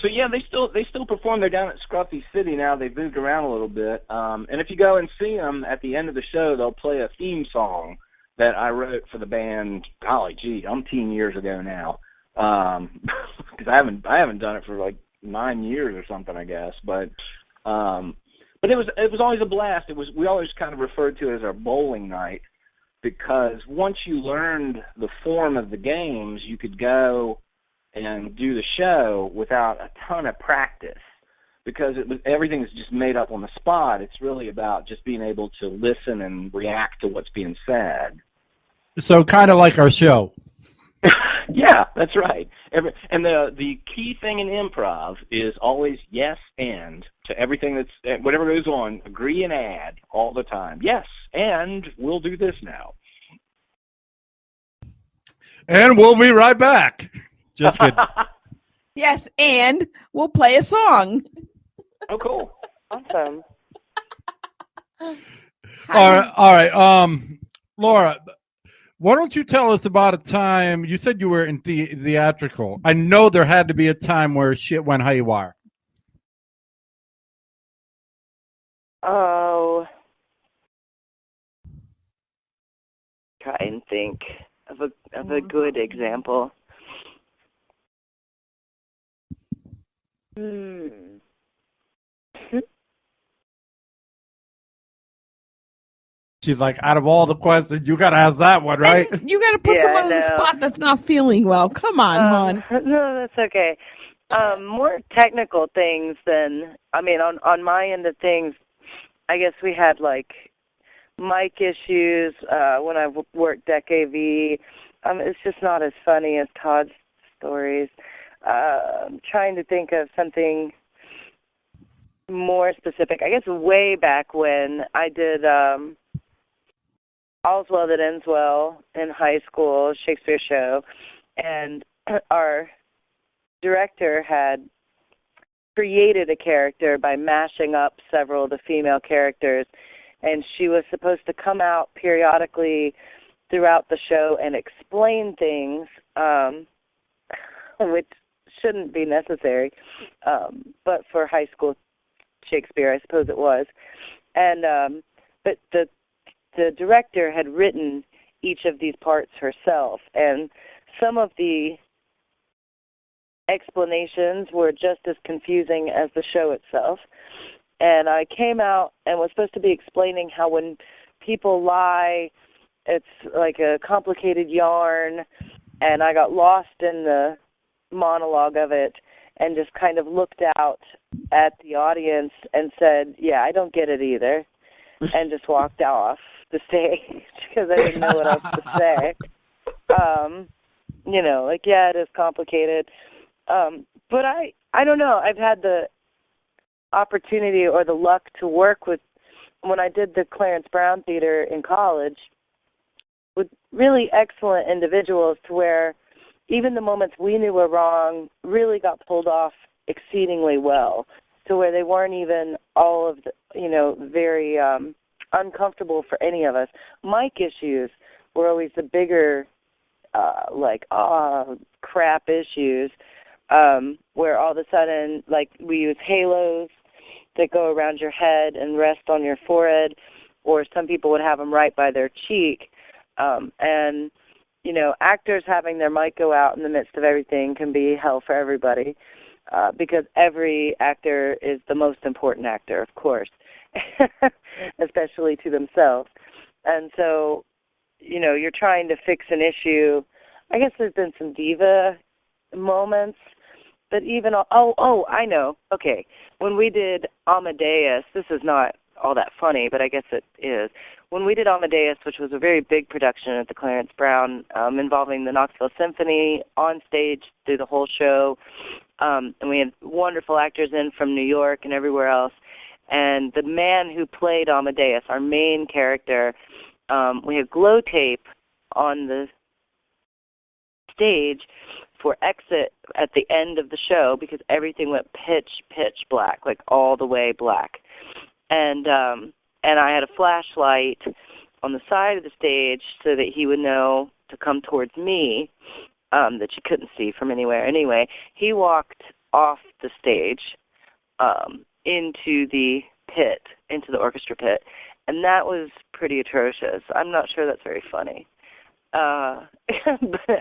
So yeah, they still perform. They're down at Scruffy City now. They've moved around a little bit. And if you go and see them at the end of the show, they'll play a theme song that I wrote for the band. Golly gee, umpteen years ago now. Because I haven't done it for 9 years or something, I guess. But it was always a blast. We always kind of referred to it as our bowling night, because once you learned the form of the games, you could go and do the show without a ton of practice, because everything's just made up on the spot. It's really about just being able to listen and react to what's being said. So kind of like our show. Yeah, that's right. And the key thing in improv is always yes and to everything that's whatever goes on. Agree and add all the time. Yes, and we'll do this now. And we'll be right back. Just kidding. Yes, and we'll play a song. Oh, cool. Awesome. All right. Laura, why don't you tell us about a time, you said you were in theatrical. I know there had to be a time where shit went haywire. Oh. Try and think of a good example. She's like, out of all the questions, you got to ask that one, right? And you got to put someone on the spot that's not feeling well. Come on, hon. No, that's okay. More technical things than, on my end of things, I guess we had, like, mic issues when I worked Deck AV. It's just not as funny as Todd's stories. I'm trying to think of something more specific. I guess way back when I did All's Well That Ends Well in high school, Shakespeare show, and our director had created a character by mashing up several of the female characters, and she was supposed to come out periodically throughout the show and explain things, which shouldn't be necessary, but for high school Shakespeare, I suppose it was. And but the director had written each of these parts herself, and some of the explanations were just as confusing as the show itself. And I came out and was supposed to be explaining how when people lie, it's like a complicated yarn, and I got lost in the monologue of it and just kind of looked out at the audience and said, yeah, I don't get it either, and just walked off the stage because I didn't know what else to say. Yeah, it is complicated. But I don't know. I've had the opportunity or the luck to work with, when I did the Clarence Brown Theater in college, with really excellent individuals to where even the moments we knew were wrong really got pulled off exceedingly well, to where they weren't even all of the, very uncomfortable for any of us. Mic issues were always the bigger, crap issues, where all of a sudden, like, we use halos that go around your head and rest on your forehead, or some people would have them right by their cheek. And, actors having their mic go out in the midst of everything can be hell for everybody, because every actor is the most important actor, of course, especially to themselves. And so, you're trying to fix an issue. I guess there's been some diva moments, but even, I know. Okay, when we did Amadeus, this is not all that funny, but I guess it is. When we did Amadeus, which was a very big production at the Clarence Brown, involving the Knoxville Symphony on stage through the whole show, and we had wonderful actors in from New York and everywhere else, and the man who played Amadeus, our main character, we had glow tape on the stage for exit at the end of the show because everything went pitch black, like all the way black. And I had a flashlight on the side of the stage so that he would know to come towards me, that you couldn't see from anywhere. Anyway, he walked off the stage into the pit, into the orchestra pit, and that was pretty atrocious. I'm not sure that's very funny. But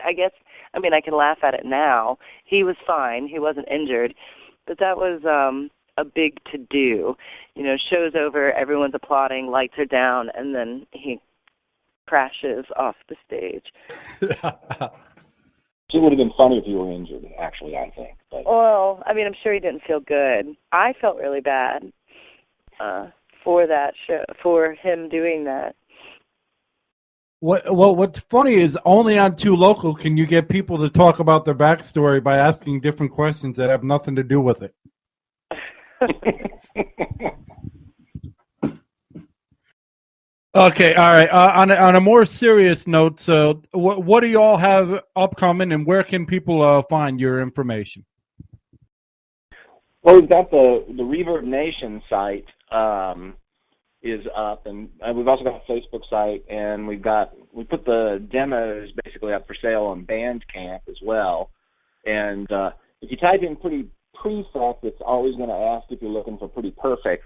I guess, I can laugh at it now. He was fine. He wasn't injured. But that was a big to-do. Show's over, everyone's applauding, lights are down, and then he crashes off the stage. It would have been funny if you were injured, actually, I think. But. Well, I'm sure he didn't feel good. I felt really bad for that show, for him doing that. What's funny is only on Too Local can you get people to talk about their backstory by asking different questions that have nothing to do with it. Okay, all right. On a more serious note, so what do you all have upcoming, and where can people find your information? Well, we've got the Reverb Nation site is up, and we've also got a Facebook site, and we put the demos basically up for sale on Bandcamp as well. And if you type in Pretty Prefect, it's always going to ask if you're looking for Pretty Perfect.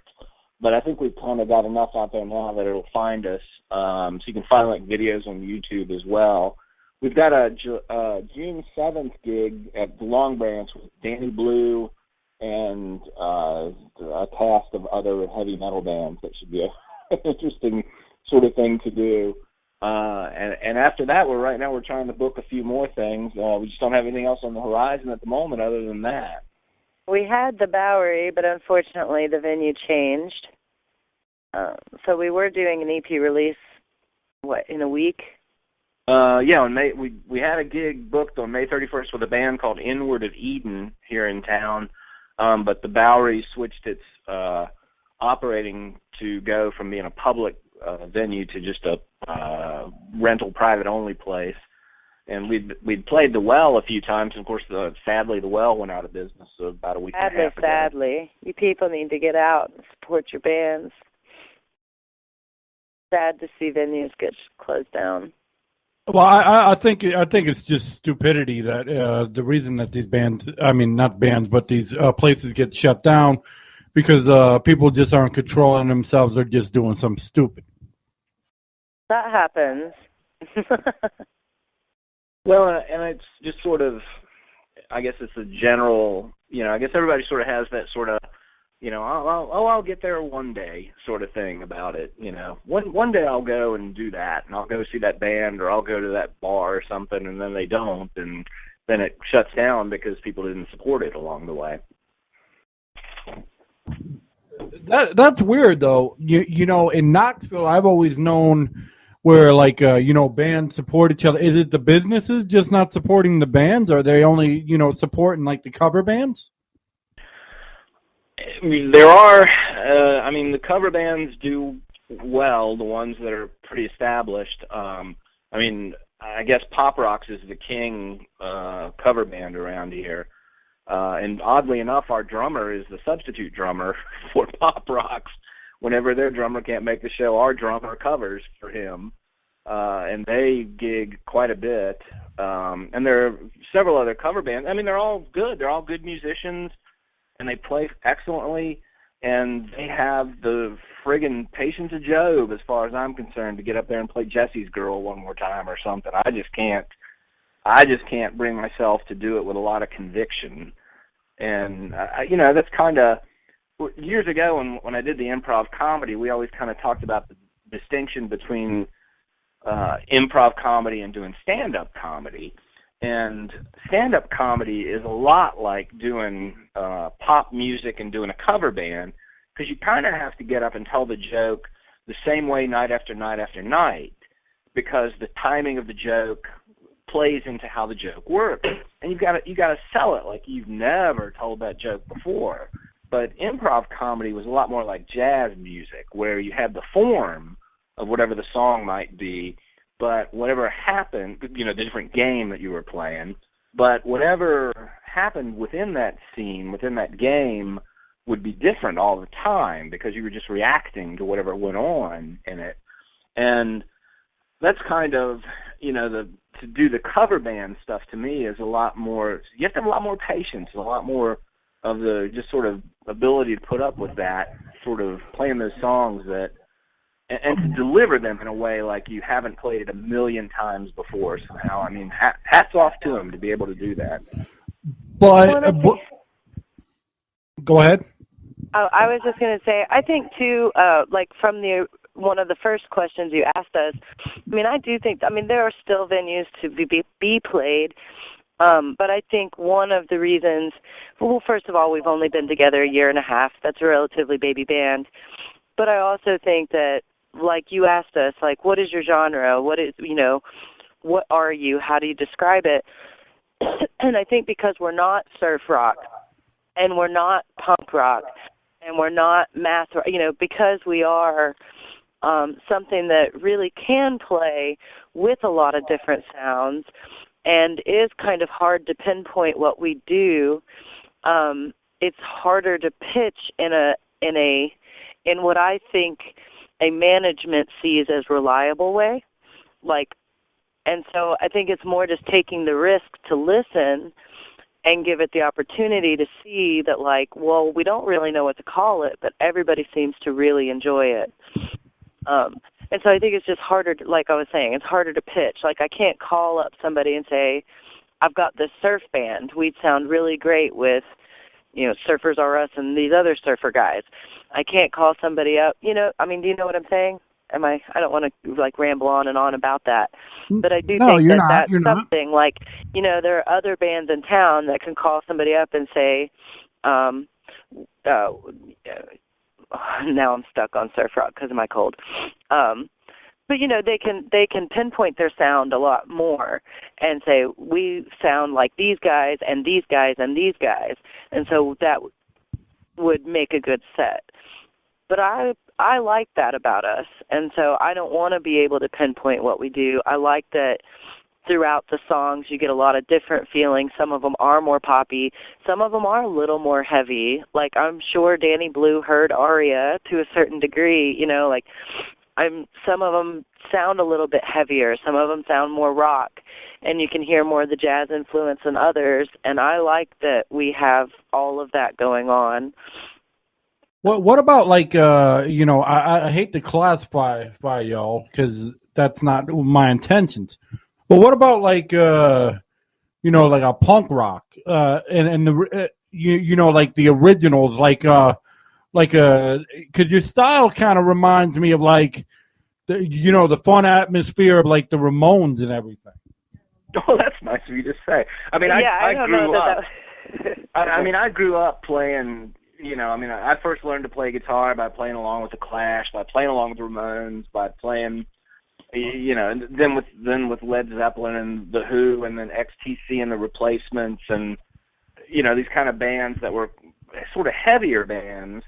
But I think we've kind of got enough out there now that it'll find us. So you can find like videos on YouTube as well. We've got a June 7th gig at the Long Branch with Danny Blue and a cast of other heavy metal bands. That should be an interesting sort of thing to do. And after that, we're trying to book a few more things. We just don't have anything else on the horizon at the moment other than that. We had the Bowery, but unfortunately the venue changed. So we were doing an EP release, in a week? Yeah, on May, we had a gig booked on May 31st with a band called Inward of Eden here in town, but the Bowery switched its operating to go from being a public venue to just a rental private-only place. And we'd played the Well a few times, and of course, sadly, the Well went out of business about a week and a half ago. Sadly. You people need to get out and support your bands. Sad to see venues get closed down. Well, I think it's just stupidity that the reason that these bands, I mean, not bands, but these places get shut down because people just aren't controlling themselves or just doing something stupid. That happens. Well, and it's just sort of, I guess it's a general, I guess everybody sort of has that sort of, I'll get there one day sort of thing about it, One day I'll go and do that, and I'll go see that band, or I'll go to that bar or something, and then they don't, and then it shuts down because people didn't support it along the way. That's weird, though. In Knoxville, I've always known where, bands support each other. Is it the businesses just not supporting the bands? Or are they only, supporting, the cover bands? I mean, there are, the cover bands do well, the ones that are pretty established. I guess Pop Rocks is the king cover band around here. And oddly enough, our drummer is the substitute drummer for Pop Rocks. Whenever their drummer can't make the show, our drummer covers for him, and they gig quite a bit. And there are several other cover bands. They're all good. They're all good musicians, and they play excellently, and they have the friggin' patience of Job, as far as I'm concerned, to get up there and play Jesse's Girl one more time or something. I just can't bring myself to do it with a lot of conviction. And, that's kind of, years ago when I did the improv comedy, we always kind of talked about the distinction between improv comedy and doing stand-up comedy. And stand-up comedy is a lot like doing pop music and doing a cover band, because you kind of have to get up and tell the joke the same way night after night after night, because the timing of the joke plays into how the joke works. And you got to sell it like you've never told that joke before. But improv comedy was a lot more like jazz music, where you had the form of whatever the song might be, but whatever happened, the different game that you were playing, but whatever happened within that scene, within that game, would be different all the time, because you were just reacting to whatever went on in it. And that's kind of, to do the cover band stuff, to me, is a lot more, you have to have a lot more patience, a lot more of the just sort of ability to put up with that, sort of playing those songs that, and to deliver them in a way like you haven't played it a million times before somehow. Hats off to them to be able to do that. But go ahead. Oh, I was just going to say, I think too, from one of the first questions you asked us, I do think, there are still venues to be played, but I think one of the reasons, well, first of all, we've only been together a year and a half. That's a relatively baby band. But I also think that like you asked us, like, what is your genre? What is, what are you? How do you describe it? And I think because we're not surf rock and we're not punk rock and we're not math rock, because we are something that really can play with a lot of different sounds and is kind of hard to pinpoint what we do, it's harder to pitch in what I think a management sees as reliable way. And so I think it's more just taking the risk to listen and give it the opportunity to see that, we don't really know what to call it, but everybody seems to really enjoy it. And so I think it's just harder, like I was saying, it's harder to pitch. Like, I can't call up somebody and say, I've got this surf band. We'd sound really great with, Surfers Are Us and these other surfer guys. I can't call somebody up, do you know what I'm saying? I don't want to ramble on and on about that, but I do think that's something like, there are other bands in town that can call somebody up and say, now I'm stuck on surf rock because of my cold. But they can pinpoint their sound a lot more and say, we sound like these guys and these guys and these guys, and so that would make a good set. But I like that about us, and so I don't want to be able to pinpoint what we do. I like that throughout the songs you get a lot of different feelings. Some of them are more poppy. Some of them are a little more heavy. Like, I'm sure Danny Blue heard Aria to a certain degree, some of them sound a little bit heavier. Some of them sound more rock, and you can hear more of the jazz influence than others, and I like that we have all of that going on. What about I hate to classify y'all because that's not my intentions. But what about like a punk rock and the like the originals because your style kind of reminds me of the fun atmosphere of like the Ramones and everything. Oh, that's nice of you to say. I mean, I grew up. I grew up playing. I first learned to play guitar by playing along with the Clash, by playing along with the Ramones, by playing, and then with Led Zeppelin and the Who, and then XTC and the Replacements, and these kind of bands that were sort of heavier bands.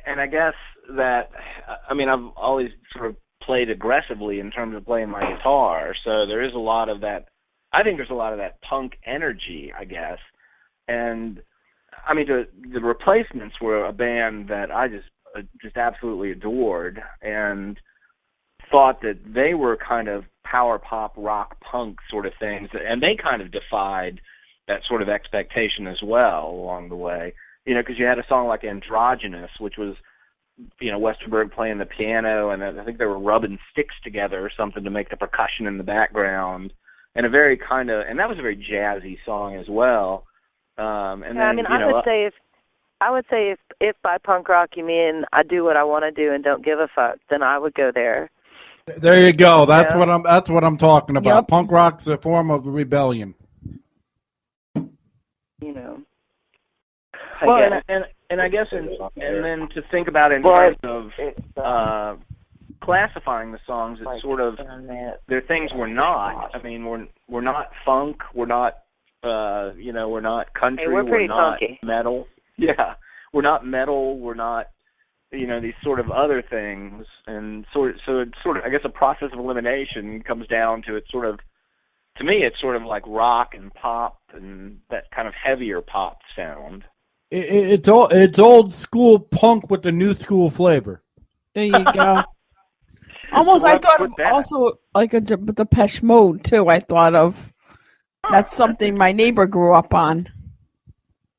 And I guess that I've always sort of played aggressively in terms of playing my guitar, so there is a lot of that. I think there's a lot of that punk energy, I guess, and. The Replacements were a band that I just absolutely adored and thought that they were kind of power pop, rock, punk sort of things, and they kind of defied that sort of expectation as well along the way. Because you had a song like Androgynous, which was, Westerberg playing the piano, and I think they were rubbing sticks together or something to make the percussion in the background, and that was a very jazzy song as well. I would say if by punk rock you mean I do what I want to do and don't give a fuck, then I would go there. There you go. That's what I'm talking about. Yep. Punk rock's a form of rebellion. I guess and then to think about it in terms of classifying the songs, it's sort of they're things we're not. We're not funk. We're not. We're not country. Hey, we're pretty not funky. Metal. Yeah, we're not metal. We're not, these sort of other things. And so it's sort of, I guess, a process of elimination comes down to to me, it's sort of like rock and pop and that kind of heavier pop sound. It's old school punk with the new school flavor. There you go. Almost, I thought of also like a Depeche Mode too. I thought of. That's something my neighbor grew up on.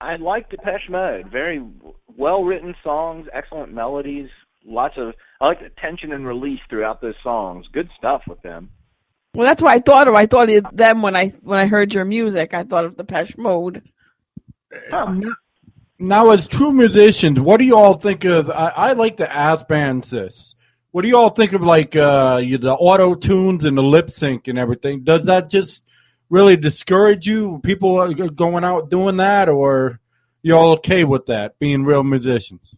I like Depeche Mode. Very well-written songs, excellent melodies, I like the tension and release throughout those songs. Good stuff with them. Well, that's what I thought of. I thought of them when I heard your music. I thought of Depeche Mode. Huh. Now, as true musicians, what do you all think of? I like to ask bands this. What do you all think of the auto tunes and the lip sync and everything? Does that just really discourage you? People are going out doing that, or you all okay with that, being real musicians?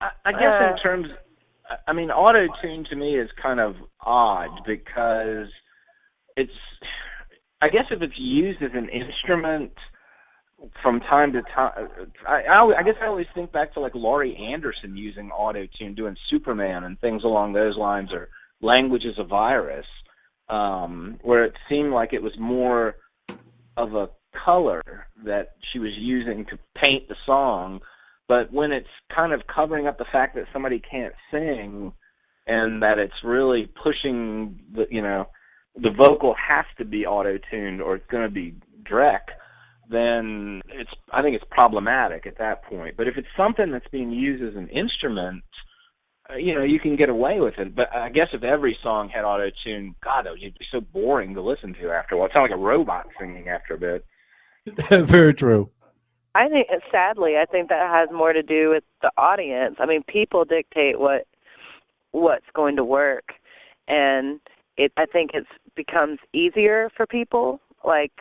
I guess in terms, I mean, auto-tune to me is kind of odd because it's, I guess if it's used as an instrument from time to time, I guess I always think back to like Laurie Anderson using auto-tune, doing Superman and things along those lines, or Language is a Virus, where it seemed like it was more of a color that she was using to paint the song. But when it's kind of covering up the fact that somebody can't sing and that it's really pushing the, the vocal has to be auto-tuned or it's going to be dreck, then I think it's problematic at that point. But if it's something that's being used as an instrument, you can get away with it. But I guess if every song had auto-tune, God, that would be so boring to listen to after a while. It sounds like a robot singing after a bit. Very true. I think, sadly, that has more to do with the audience. I mean, people dictate what's going to work, and I think it becomes easier for people, like,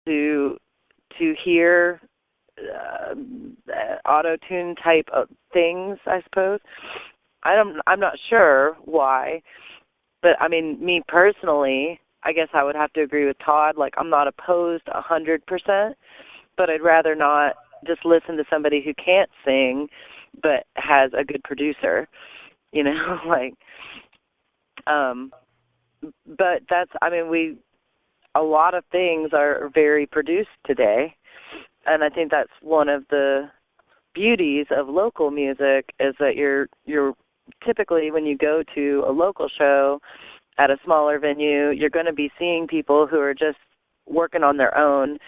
to hear auto-tune type of things, I suppose. I'm not sure why, but I mean, me personally, I guess I would have to agree with Todd. Like, I'm not opposed 100%, but I'd rather not just listen to somebody who can't sing but has a good producer, like, but that's, I mean, a lot of things are very produced today, and I think that's one of the beauties of local music is that you're typically, when you go to a local show at a smaller venue, you're going to be seeing people who are just working on their own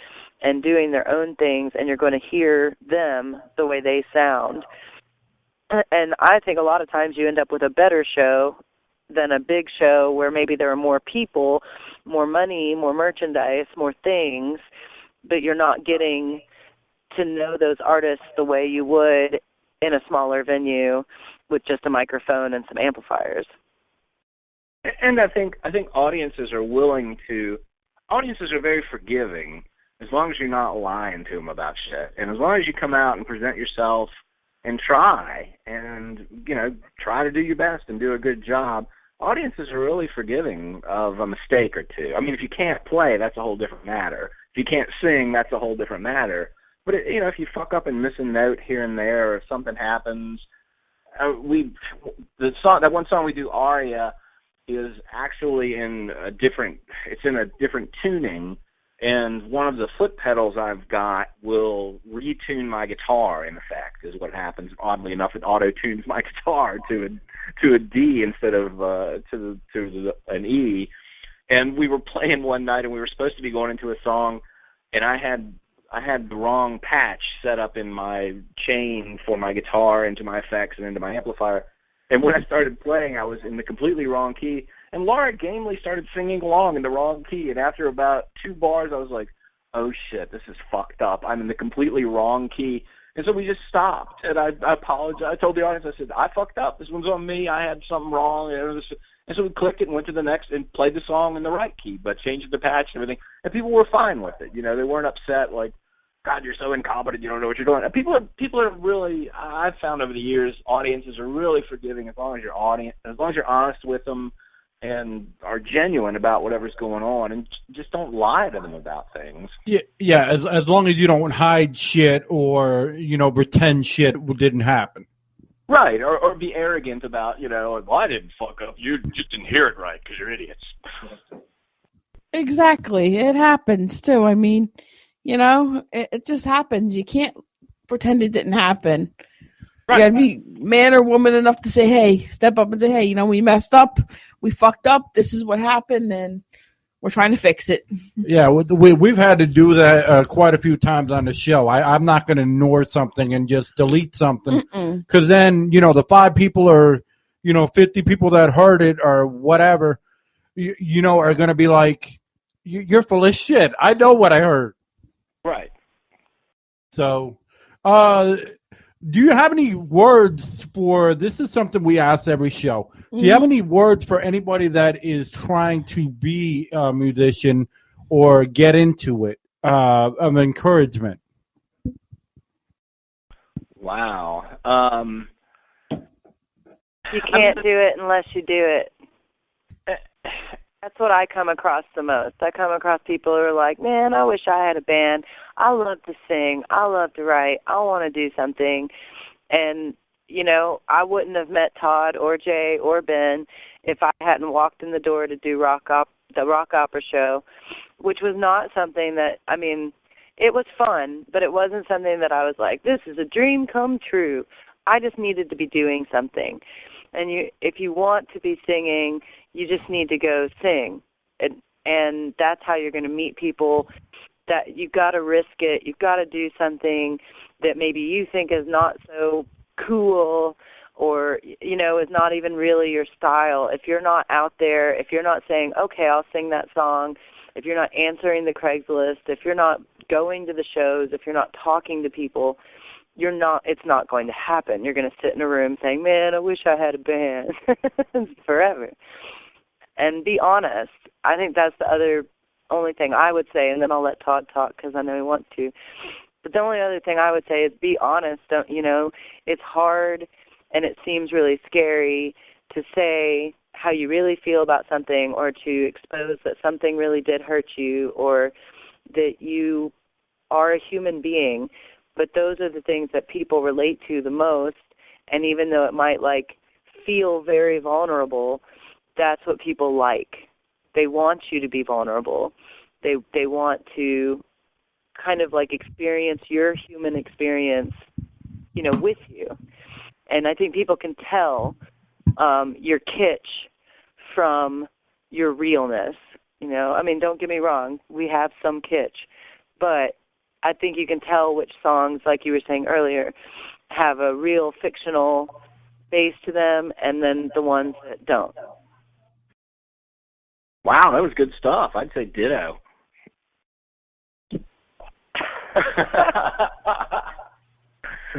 and doing their own things, and you're going to hear them the way they sound. And I think a lot of times you end up with a better show than a big show where maybe there are more people, more money, more merchandise, more things, but you're not getting to know those artists the way you would in a smaller venue with just a microphone and some amplifiers. And I think audiences are very forgiving as long as you're not lying to them about shit. And as long as you come out and present yourself and try to do your best and do a good job, audiences are really forgiving of a mistake or two. I mean, if you can't play, that's a whole different matter. If you can't sing, that's a whole different matter. But, if you fuck up and miss a note here and there or if something happens, that one song we do, Aria, is actually in a different tuning, and one of the foot pedals I've got will retune my guitar. In effect, is what happens. Oddly enough, it auto tunes my guitar to a D instead of to an E. And we were playing one night, and we were supposed to be going into a song, and I had the wrong patch set up in my chain for my guitar into my effects and into my amplifier. And when I started playing, I was in the completely wrong key. And Laura gamely started singing along in the wrong key. And after about 2 bars, I was like, oh, shit, this is fucked up. I'm in the completely wrong key. And so we just stopped. And I apologized. I told the audience, I said, I fucked up. This one's on me. I had something wrong. And so we clicked it and went to the next and played the song in the right key, but changed the patch and everything. And people were fine with it. They weren't upset like, God, you're so incompetent, you don't know what you're doing. And people are really, I've found over the years, audiences are really forgiving as long as you're honest with them and are genuine about whatever's going on, and just don't lie to them about things. Yeah. As long as you don't hide shit or pretend shit didn't happen. Right, or be arrogant about well, I didn't fuck up. You just didn't hear it right because you're idiots. Exactly, it happens too. I mean, it just happens. You can't pretend it didn't happen. Right. You gotta be man or woman enough to say, hey, step up and say, hey, we messed up. We fucked up. This is what happened, and we're trying to fix it. Yeah, we've had to do that quite a few times on the show. I'm not going to ignore something and just delete something because then, the 5 people or, 50 people that heard it or whatever, are going to be like, you're full of shit. I know what I heard. Right. So, do you have any words for, this is something we ask every show. Do you have any words for anybody that is trying to be a musician or get into it, of encouragement? Wow. You can't do it unless you do it. That's what I come across the most. I come across people who are like, man, I wish I had a band. I love to sing. I love to write. I want to do something. And, you know, I wouldn't have met Todd or Jay or Ben if I hadn't walked in the door to do the rock opera show, which was not something that, I mean, it was fun, but it wasn't something that I was like, this is a dream come true. I just needed to be doing something. And if you want to be singing, you just need to go sing. And that's how you're going to meet people. That you've got to risk it. You've got to do something that maybe you think is not so cool or, you know, is not even really your style. If you're not out there, if you're not saying, okay, I'll sing that song, if you're not answering the Craigslist, if you're not going to the shows, if you're not talking to people, it's not going to happen. You're going to sit in a room saying, man, I wish I had a band forever. And be honest. I think that's the only thing I would say, and then I'll let Todd talk because I know he wants to. But the only other thing I would say is be honest. Don't, you know, it's hard and it seems really scary to say how you really feel about something or to expose that something really did hurt you or that you are a human being. But those are the things that people relate to the most, and even though it might, like, feel very vulnerable, that's what people like. They want you to be vulnerable. They want to kind of, like, experience your human experience, you know, with you. And I think people can tell your kitsch from your realness, you know. I mean, don't get me wrong. We have some kitsch. But I think you can tell which songs, like you were saying earlier, have a real fictional base to them and then the ones that don't. Wow, that was good stuff. I'd say ditto.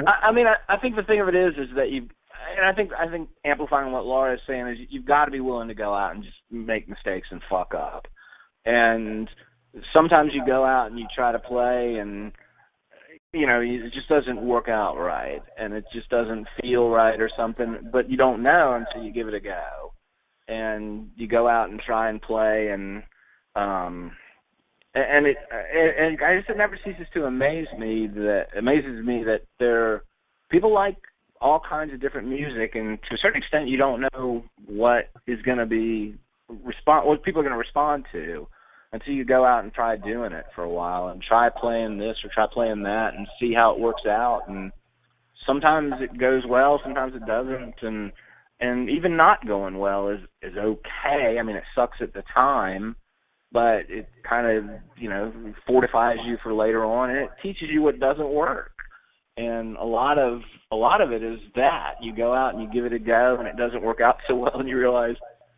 I mean, I think the thing of it is that and I think amplifying what Laura is saying is you've got to be willing to go out and just make mistakes and fuck up. And sometimes you go out and you try to play and, you know, it just doesn't work out right and it just doesn't feel right or something, but you don't know until you give it a go. And you go out and try and play and I guess it never ceases to amaze me that people like all kinds of different music, and to a certain extent you don't know what is going to be what people are going to respond to until you go out and try doing it for a while and try playing this or try playing that and see how it works out. And sometimes it goes well, sometimes it doesn't, and even not going well is okay. I mean, it sucks at the time, but it kind of, you know, fortifies you for later on, and it teaches you what doesn't work. And a lot of it is that you go out and you give it a go, and it doesn't work out so well, and you realize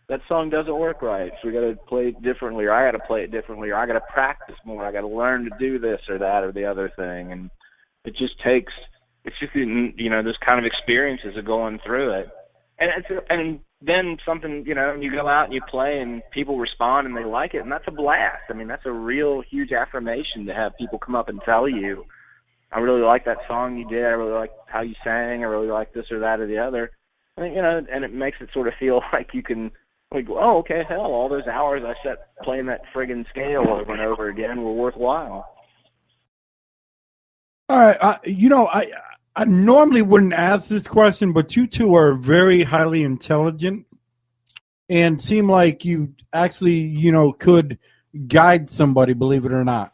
that song doesn't work right, so we got to play it differently, or I got to play it differently, or I got to practice more, I got to learn to do this or that or the other thing. And it just takes, it's just, you know, those kind of experiences of going through it. And then something, you know, you go out and you play and people respond and they like it, and that's a blast. I mean, that's a real huge affirmation to have people come up and tell you, I really like that song you did, I really like how you sang, I really like this or that or the other. I mean, you know, and it makes it sort of feel like you can, like, oh, okay, hell, all those hours I spent playing that friggin' scale over and over again were worthwhile. All right, you know, I normally wouldn't ask this question, but you two are very highly intelligent and seem like you actually, you know, could guide somebody, believe it or not.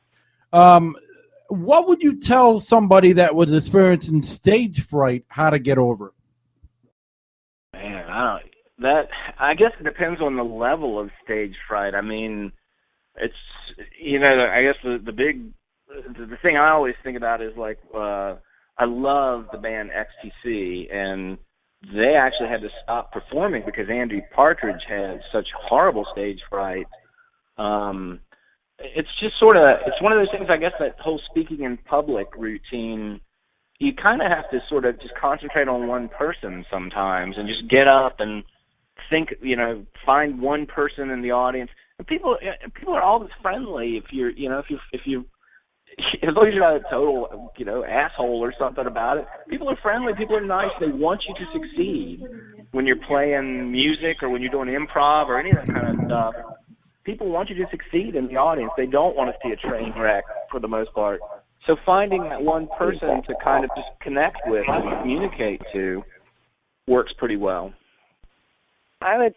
What would you tell somebody that was experiencing stage fright how to get over it? Man, I guess it depends on the level of stage fright. I mean, it's, you know, I guess the thing I always think about is like, I love the band XTC, and they actually had to stop performing because Andy Partridge had such horrible stage fright. It's just sort of, it's one of those things, I guess, that whole speaking in public routine, you kind of have to sort of just concentrate on one person sometimes and just get up and think, you know, find one person in the audience. And people are always friendly if you're, you know, if you as long as you're not a total, you know, asshole or something about it. People are friendly. People are nice. They want you to succeed. when you're playing music or when you're doing improv or any of that kind of stuff, people want you to succeed in the audience. They don't want to see a train wreck for the most part. So finding that one person to kind of just connect with and communicate to works pretty well. I would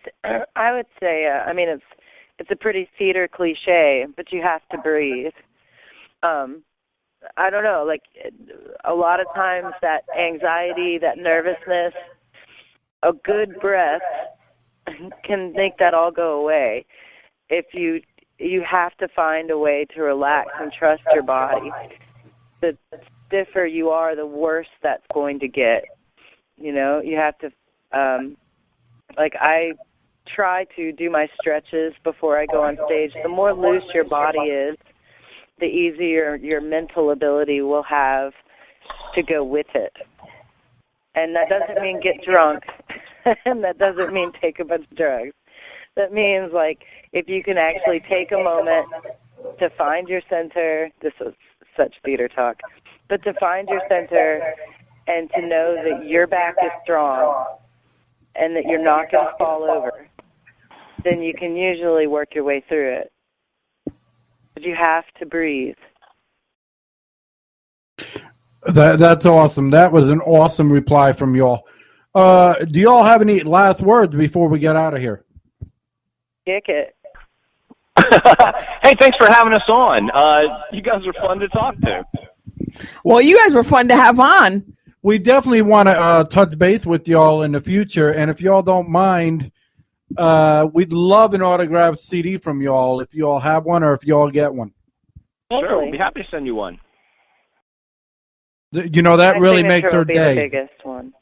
say, I mean, it's a pretty theater cliche, but you have to breathe. I don't know, like a lot of times that anxiety, that nervousness, a good breath can make that all go away. If you have to find a way to relax and trust your body. The stiffer you are, the worse that's going to get. You know, you have to, like I try to do my stretches before I go on stage. The more loose your body is, the easier your mental ability will have to go with it. And that doesn't mean get drunk, and that doesn't mean take a bunch of drugs. That means, like, if you can actually take a moment to find your center, this is such theater talk, but to find your center and to know that your back is strong and that you're not going to fall over, then you can usually work your way through it. But you have to breathe. That's awesome. That was an awesome reply from y'all. Do y'all have any last words before we get out of here? Kick it. Hey, thanks for having us on. You guys are fun to talk to. Well, you guys were fun to have on. We definitely want to touch base with y'all in the future, and if y'all don't mind, we'd love an autographed CD from y'all if y'all have one or if y'all get one. Sure, we'll be happy to send you one. You know, that really makes her be day. The biggest one.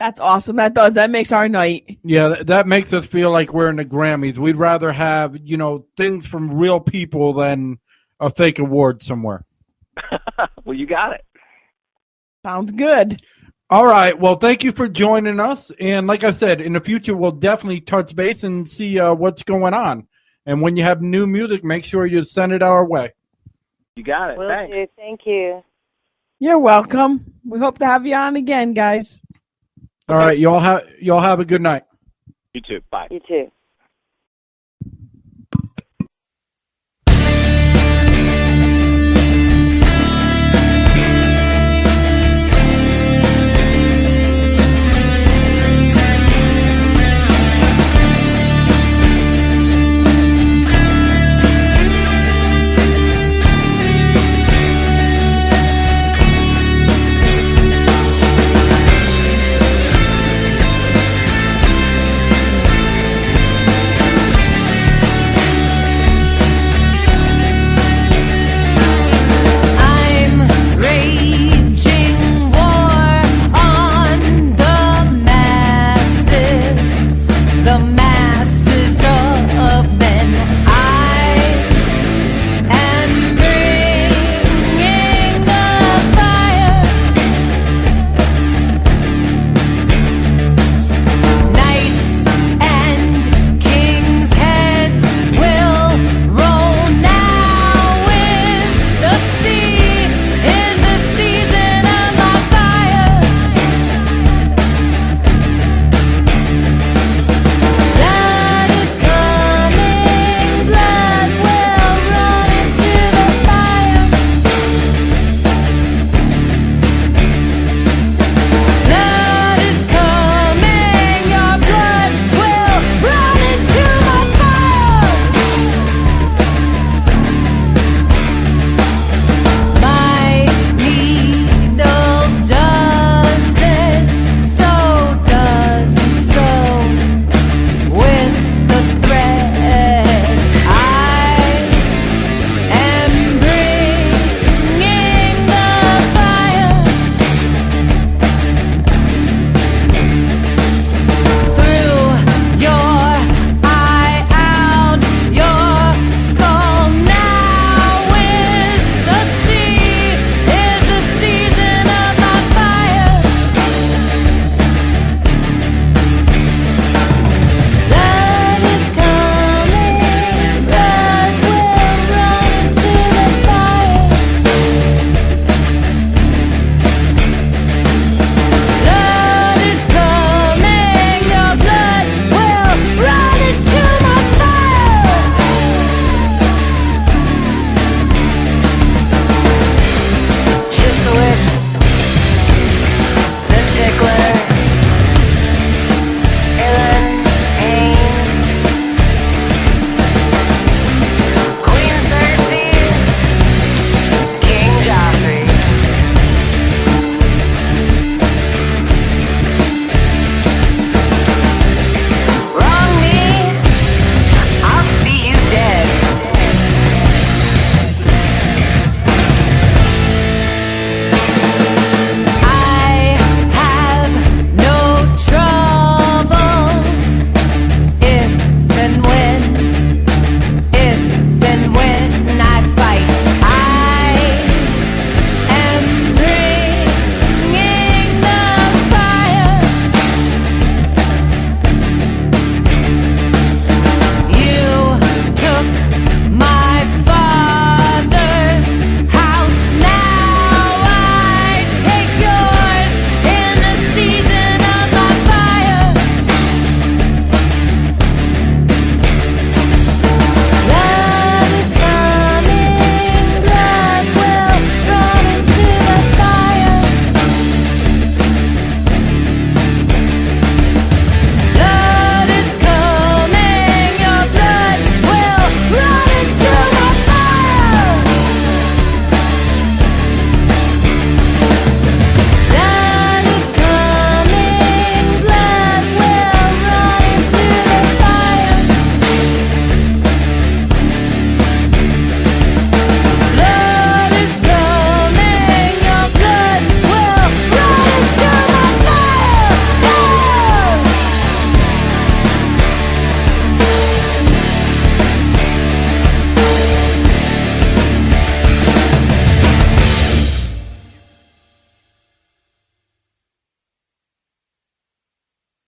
That's awesome. That does. That makes our night. Yeah, that makes us feel like we're in the Grammys. We'd rather have, you know, things from real people than a fake award somewhere. Well, you got it. Sounds good. All right. Well, thank you for joining us. And like I said, in the future, we'll definitely touch base and see what's going on. And when you have new music, make sure you send it our way. You got it. Will Thanks. do. Thank you. You're welcome. We hope to have you on again, guys. All right. Y'all have a good night. You too. Bye. You too.